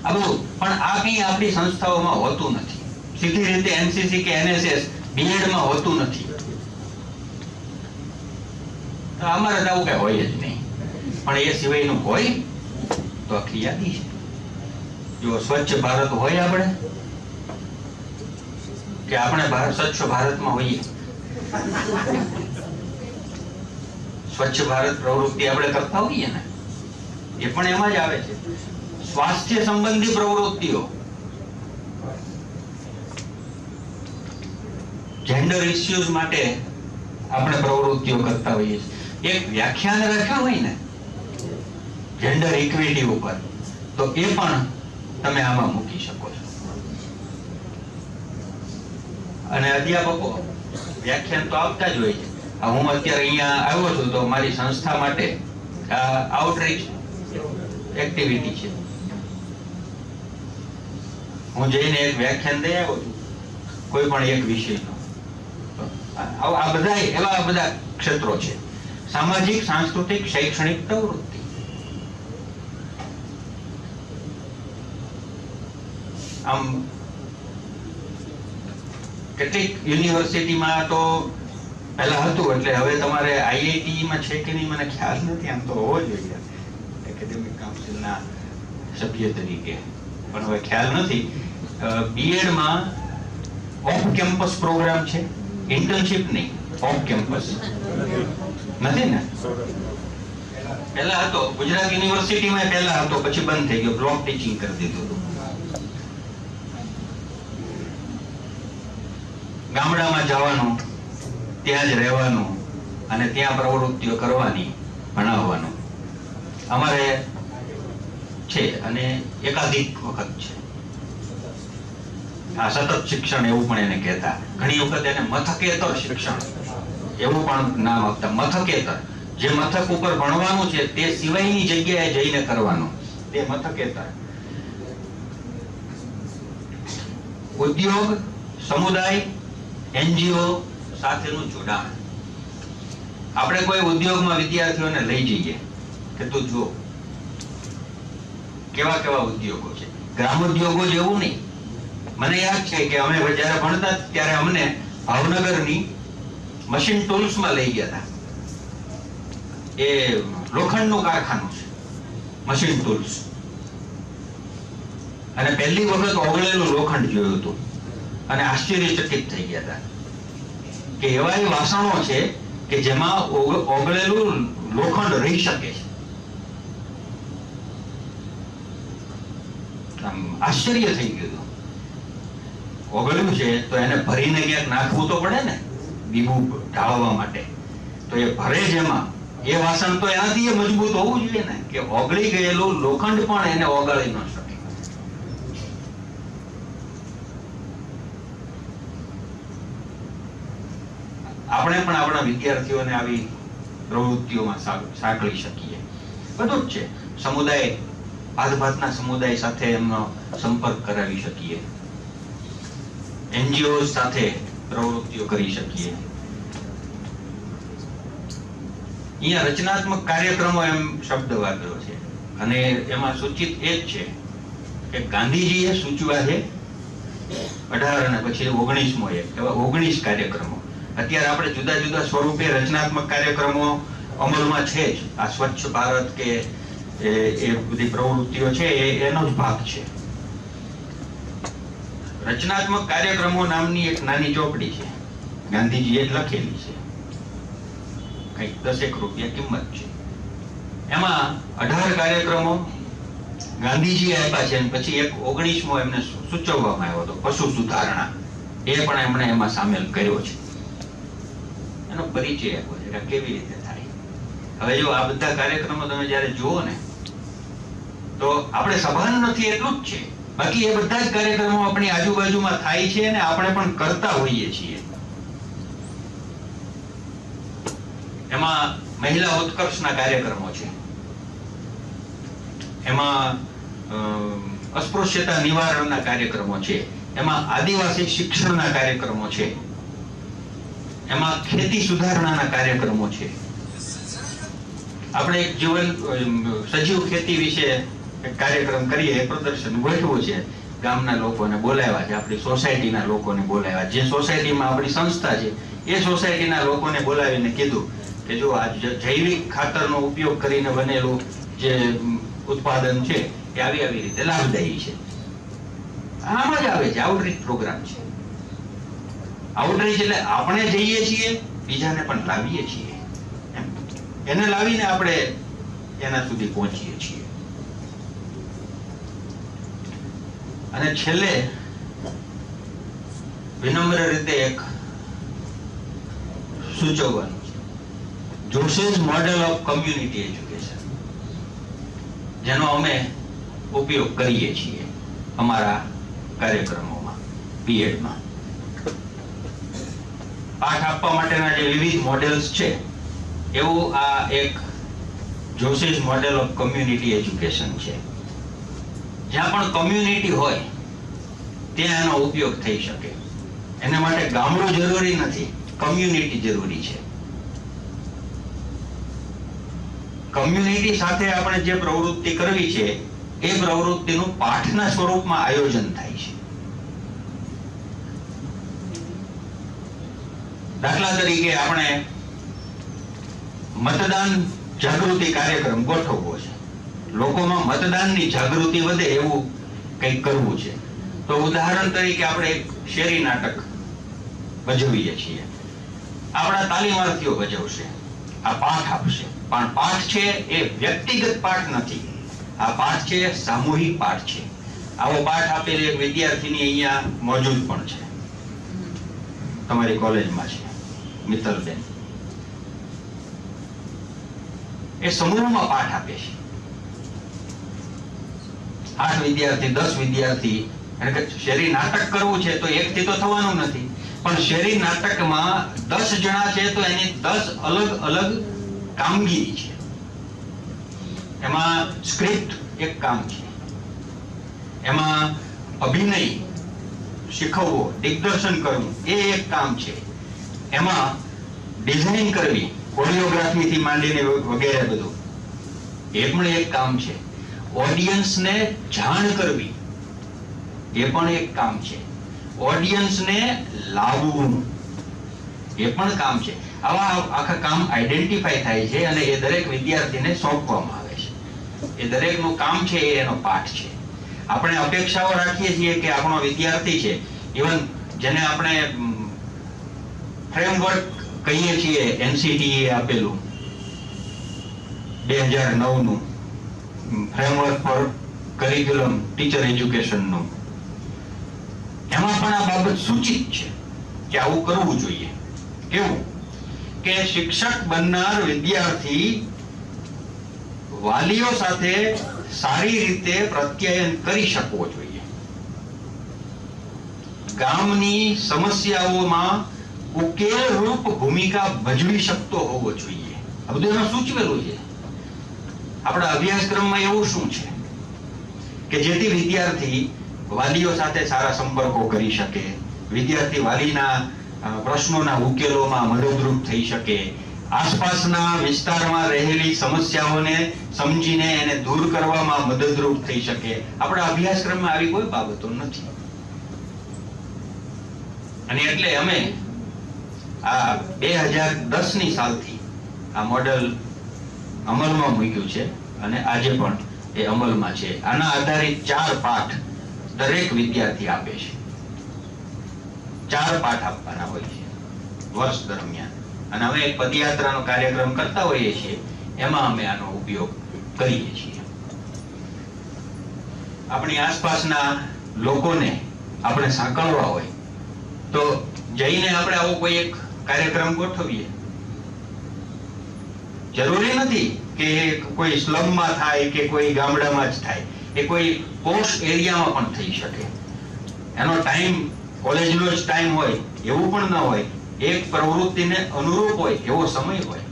આ બધું. પણ આ કંઈ આપણી સંસ્થાઓમાં હોતું નથી. સીધી રીતે એનસીસી કે એનએસએસ બીએડમાં હોતું નથી. અમારે તો આવું કઈ હોય જ નહીં. પણ એ સિવાયનું હોય તો આખી યાદી છે. જો સ્વચ્છ ભારત હોય આપણે કે આપણે સ્વચ્છ ભારતમાં હોઈએ, સ્વચ્છ ભારત પ્રવૃત્તિ આપણે કરતા હોઈએ ને એ પણ એમાં જ આવે છે. સ્વાસ્થ્ય સંબંધી પ્રવૃત્તિઓ, જેન્ડર ઇસ્યુઝ માટે આપણે પ્રવૃત્તિઓ કરતા હોઈએ છીએ. એક વ્યાખ્યાન રાખ્યું હોય ને જેન્ડર ઇક્વિટી ઉપર તો એ પણ તમે આમાં મૂકી શકો છો. અને અધ્યાપકો વ્યાખ્યાન તો આપતા જ હોય છે. હું અત્યારે અહીંયા આવ્યો છું તો મારી સંસ્થા માટે આઉટરીચ એક્ટિવિટી છે. હું જઈને એક વ્યાખ્યાન દઈ આવ્યો છું કોઈ પણ એક વિષયનો. આ બધા એવા બધા ક્ષેત્રો છે. સામાજિક, સાંસ્કૃતિક, શૈક્ષણિક પ્રવૃત્તિ. આમ કેટલીક યુનિવર્સિટીમાં તો પહેલા હતું, એટલે હવે તમારે આઈઆઈટીમાં છે કે નહીં મને ખ્યાલ નથી. આમ તો હોવો જોઈએ એકેડેમિક કાઉન્સિલના સભ્ય તરીકે, પણ હવે ખ્યાલ નથી. બીએડમાં ઓફ કેમ્પસ પ્રોગ્રામ છે, ઇન્ટર્નશિપ નહીં, ઓફ કેમ્પસ નથી ને. પહેલા હતો ગુજરાત યુનિવર્સિટીમાં, પહેલા હતો, પછી બંધ થઈ ગયો, બ્લોક ટીચિંગ કરી દીધું હતું. ગામડામાં જવાનું, ત્યાં જ રહેવાનું અને ત્યાં પ્રવૃત્તિઓ કરવાની, ભણાવવાનું અમારે છે. અને એકાધિક વખત છે આ સતત શિક્ષણ એવું પણ એને કહેતા. ઘણી વખત એને મથકેતર શિક્ષણ એવું પણ નામ આપતા. મથકેતર, જે મથક ઉપર ભણવાનું છે તે સિવાયની જગ્યાએ જઈને કરવાનું, તે મથકેતર. ઉદ્યોગ, સમુદાય, એનજીઓ સાથેનું જોડાણ. આપણે કોઈ ઉદ્યોગમાં વિદ્યાર્થીઓને લઈ જઈએ કે તું જો કેવા કેવા ઉદ્યોગો છે. ગ્રામોદ્યોગો જેવું નહીં. મને યાદ છે કે અમે જ્યારે ભણતા ત્યારે અમને ભાવનગરની મશીન ટૂલ્સમાં લઈ ગયા હતા. એ લોખંડનું કારખાનું છે, મશીન ટૂલ્સ. અને પહેલી વખત ઓગળેલું લોખંડ જોયું હતું અને આશ્ચર્યચકિત થઈ ગયા હતા કે એવા એ વાસણો છે કે જેમાં ઓગળેલું લોખંડ રહી શકે છે. આશ્ચર્ય થઈ ગયું. ઓગળ્યું છે તો એને ભરીને ક્યાંક નાખવું તો પડે ને, દીવું ઢાળવા માટે. તો એ ભરે જેમાં એ વાસણ તો એનાથી મજબૂત હોવું જોઈએ ને કે ઓગળી ગયેલું લોખંડ પણ એને ઓગાળી ન શકે. આપણે પણ આપણા વિદ્યાર્થીઓને આવી પ્રવૃત્તિઓમાં સાંકળી શકીએ. બધું જ છે. સમુદાય, ભાતભાતના સમુદાય સાથે એમનો સંપર્ક કરાવી શકીએ. એનજીઓ સાથે પ્રવૃત્તિઓ કરી શકીએ. અહીંયા રચનાત્મક કાર્યક્રમો એમ શબ્દ વાપર્યો છે અને એમાં સૂચિત એ જ છે કે ગાંધીજીએ સૂચવ્યા છે 18 અને પછી 19મો એક, એવા 19 કાર્યક્રમો. અત્યારે આપણે જુદા જુદા સ્વરૂપે રચનાત્મક કાર્યક્રમો અમલમાં છે જ. આ સ્વચ્છ ભારત કે એ બધી પ્રવૃત્તિઓ છે એનો જ ભાગ છે. રચનાત્મક કાર્યક્રમો નામની એક નાની ચોપડી છે, ગાંધીજીએ જ લખેલી છે, કંઈક 10 રૂપિયા કિંમત છે. એમાં 18 કાર્યક્રમો ગાંધીજીએ આપ્યા છે અને પછી એક 19મો એમને સૂચવવામાં આવ્યો હતો, પશુ સુધારણા. એ પણ એમણે એમાં સામેલ કર્યો છે. એનો પરિચય આપ્યો છે કે કેવી રીતે થાય. હવે જો આ બધા કાર્યક્રમો તમે જ્યારે જુઓ ને તો આપણે સભાન નથી એટલું જ છે, બાકી એ બધા જ કાર્યક્રમો આપણી આજુબાજુમાં થાય છે અને આપણે પણ કરતા હોઈએ છીએ. એમાં મહિલા ઉત્કર્ષના કાર્યક્રમો છે, એમાં અસ્પૃશ્યતા નિવારણના કાર્યક્રમો છે, એમાં આદિવાસી શિક્ષણના કાર્યક્રમો છે, એમાં ખેતી સુધારણાના કાર્યક્રમો છે. આપણે એક સજીવ ખેતી વિશે એક કાર્યક્રમ કરીએ, પ્રદર્શન ગોઠવું છે. ગામના લોકોને બોલાવ્યા છે, આપણી સોસાયટીના લોકોને બોલાવ્યા. જે સોસાયટીમાં આપણી સંસ્થા છે એ સોસાયટીના લોકોને બોલાવીને કીધું કે જો આ જૈવિક ખાતરનો ઉપયોગ કરીને બનેલું જે ઉત્પાદન છે એ આવી રીતે લાભદાયી છે. આમ જ આવે છે, આઉટરીચ પ્રોગ્રામ છે. આઉટરીચ એટલે આપણે જઈએ છીએ, બીજાને પણ લાવીએ છીએ. એને લાવીને આપણે એના સુધી પહોંચીએ છીએ. અને છેલ્લે વિનમ્ર રીતે એક સૂચવવાનું છે, જોશેસ મોડેલ ઓફ કમ્યુનિટી એજ્યુકેશન, જેનો અમે ઉપયોગ કરીએ છીએ અમારા કાર્યક્રમોમાં, પીએડમાં. પાઠ આપવા માટેના જે વિવિધ મોડેલ્સ છે એવું આ એક જોશેસ મોડેલ ઓફ કમ્યુનિટી એજ્યુકેશન છે. જ્યાં પણ કમ્યુનિટી હોય ત્યાં એનો ઉપયોગ થઈ શકે. એના માટે ગામડું જરૂરી નથી, કમ્યુનિટી જરૂરી છે. કમ્યુનિટી સાથે આપણે જે પ્રવૃત્તિ કરવી છે એ પ્રવૃત્તિનું પાઠના સ્વરૂપમાં આયોજન થાય છે. દાખલા તરીકે આપણે મતદાન જાગૃતિ કાર્યક્રમ ગોઠવવો છે, લોકોમાં મતદાનની જાગૃતિ વધે એવું કંઈક કરવું છે. તો ઉદાહરણ તરીકે આપણે એક શેરી નાટક ભજવીએ છીએ. આપણા તાલીમાર્થીઓ ભજવશે, આ પાઠ આપશે. પણ પાઠ છે એ વ્યક્તિગત પાઠ નથી, આ પાઠ છે સામૂહિક પાઠ છે. આવો પાઠ આપેલી એક વિદ્યાર્થીની અહીંયા મોજૂદ પણ છે, તમારી કોલેજમાં છે, મિત્તલબેન. એ સમૂહમાં પાઠ આપે છે. 8 વિદ્યાર્થી, 10 વિદ્યાર્થી. શેરી નાટક કરવું છે તો એકથી તો થવાનું નથી, પણ શેરી નાટકમાં 10 જણા છે તો એની 10 અલગ અલગ કામગીરી છે. એમાં સ્ક્રિપ્ટ એક કામ છે, એમાં અભિનય શીખવવો, દિગ્દર્શન કરવું એ એક કામ છે, એમાં ડિઝાઇન કરવી, કોરિયોગ્રાફીથી માંડીને વગેરે બધું એ પણ એક કામ છે, ઓડિયન્સને જાણ કરવી એ પણ એક કામ છે, ઓડિયન્સને લાવવું એ પણ કામ છે. આવા આખા કામ આઈડેન્ટિફાઈ થાય છે અને એ દરેક વિદ્યાર્થીને સોંપવામાં આવે છે. એ દરેકનું કામ છે એ એનો પાઠ છે. આપણે અપેક્ષાઓ રાખીએ છીએ કે આપણો વિદ્યાર્થી છે, ઇવન જેને આપણે ફ્રેમવર્ક કહીએ છીએ, એનસીટીએ આપેલું 2009 નું ફ્રેમવર્ક ફોર કરિક્યુલમ ટીચર એજ્યુકેશનનું, એમાં પણ આ બાબત સૂચિત છે કે આવું કરવું જોઈએ. કેવું કે શિક્ષક બનનાર વિદ્યાર્થી વાલીઓ સાથે સારી રીતે પ્રત્યાયન કરી શકવો જોઈએ, ગામની સમસ્યાઓમાં ઉકેલ રૂપ ભૂમિકા ભજવી શકતો હોવો જોઈએ. આ બધું એમાં સૂચવેલું છે. આપણા અભ્યાસક્રમમાં એવું શું છે કે જેથી વિદ્યાર્થી વાલીઓ સાથે સારા સંપર્કો કરી શકે, વિદ્યાર્થી વાલીના પ્રશ્નોના ઉકેલોમાં મદદરૂપ થઈ શકે, આસપાસના વિસ્તારમાં રહેલી સમસ્યાઓને સમજીને એને દૂર કરવામાં મદદરૂપ થઈ શકે. આપણા અભ્યાસક્રમમાં આવી કોઈ બાબતો નથી. અને એટલે અમે આ 2010ની સાલથી આ મોડેલ અમલમાં મૂક્યું છે અને આજે પણ એ અમલમાં છે. આના આધારિત 4 પાઠ દરેક વિદ્યાર્થી આપે છે. 4 પાઠ આપવાના હોય છે વર્ષ દરમિયાન. અને અમે એક પદયાત્રાનો કાર્યક્રમ કરતા હોઈએ છીએ, એમાં અમે આનો ઉપયોગ કરીએ છીએ. આપણી આસપાસના લોકોને આપણે સાંકળવા હોય તો જઈને આપણે આવો કોઈ એક કાર્યક્રમ ગોઠવીએ. જરૂરી નથી કે કોઈ સ્લમમાં થાય કે કોઈ ગામડામાં જ થાય, એ કોઈ પોશ એરિયામાં પણ થઈ શકે. એનો ટાઈમ કોલેજનો જ ટાઈમ હોય એવું પણ ન હોય, એક પ્રવૃત્તિને અનુરૂપ હોય એવો સમય હોય.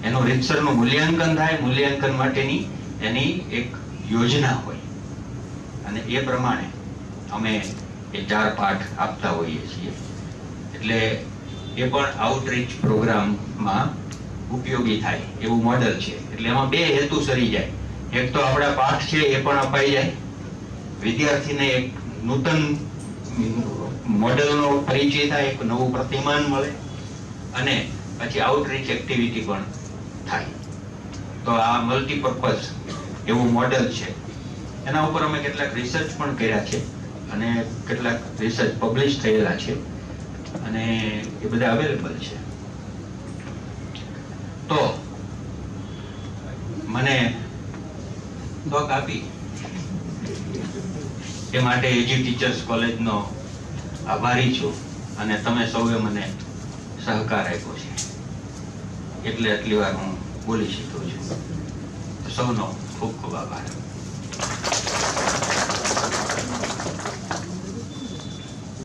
એનું રીતસરનું મૂલ્યાંકન થાય, મૂલ્યાંકન માટેની એની એક યોજના હોય અને એ પ્રમાણે અમે એ 4 પાઠ આપતા હોઈએ છીએ. એટલે એ પણ આઉટરીચ પ્રોગ્રામમાં ઉપયોગી થાય એવું મોડેલ છે. એટલે એમાં 2 હેતુ સરી જાય. એક તો આપણા પાઠ છે એ પણ અપાઈ જાય, વિદ્યાર્થીને એક નૂતન મોડેલનો પરિચય થાય, એક નવું પ્રતિમાન મળે અને પછી આઉટરીચ એક્ટિવિટી પણ થાય. તો આ મલ્ટીપર્પઝ એવું મોડેલ છે. એના ઉપર અમે કેટલાક રિસર્ચ પણ કર્યા છે અને કેટલાક રિસર્ચ પબ્લિશ થયેલા છે અને એ બધા અવેલેબલ છે. તો મને તક આપી એ માટે એજી ટીચર્સ કોલેજનો આભારી છું અને તમે સૌએ મને સહકાર આપ્યો છે એટલે આટલી વાર હું બોલી શક્યો છું. સૌનો ખૂબ ખૂબ આભાર.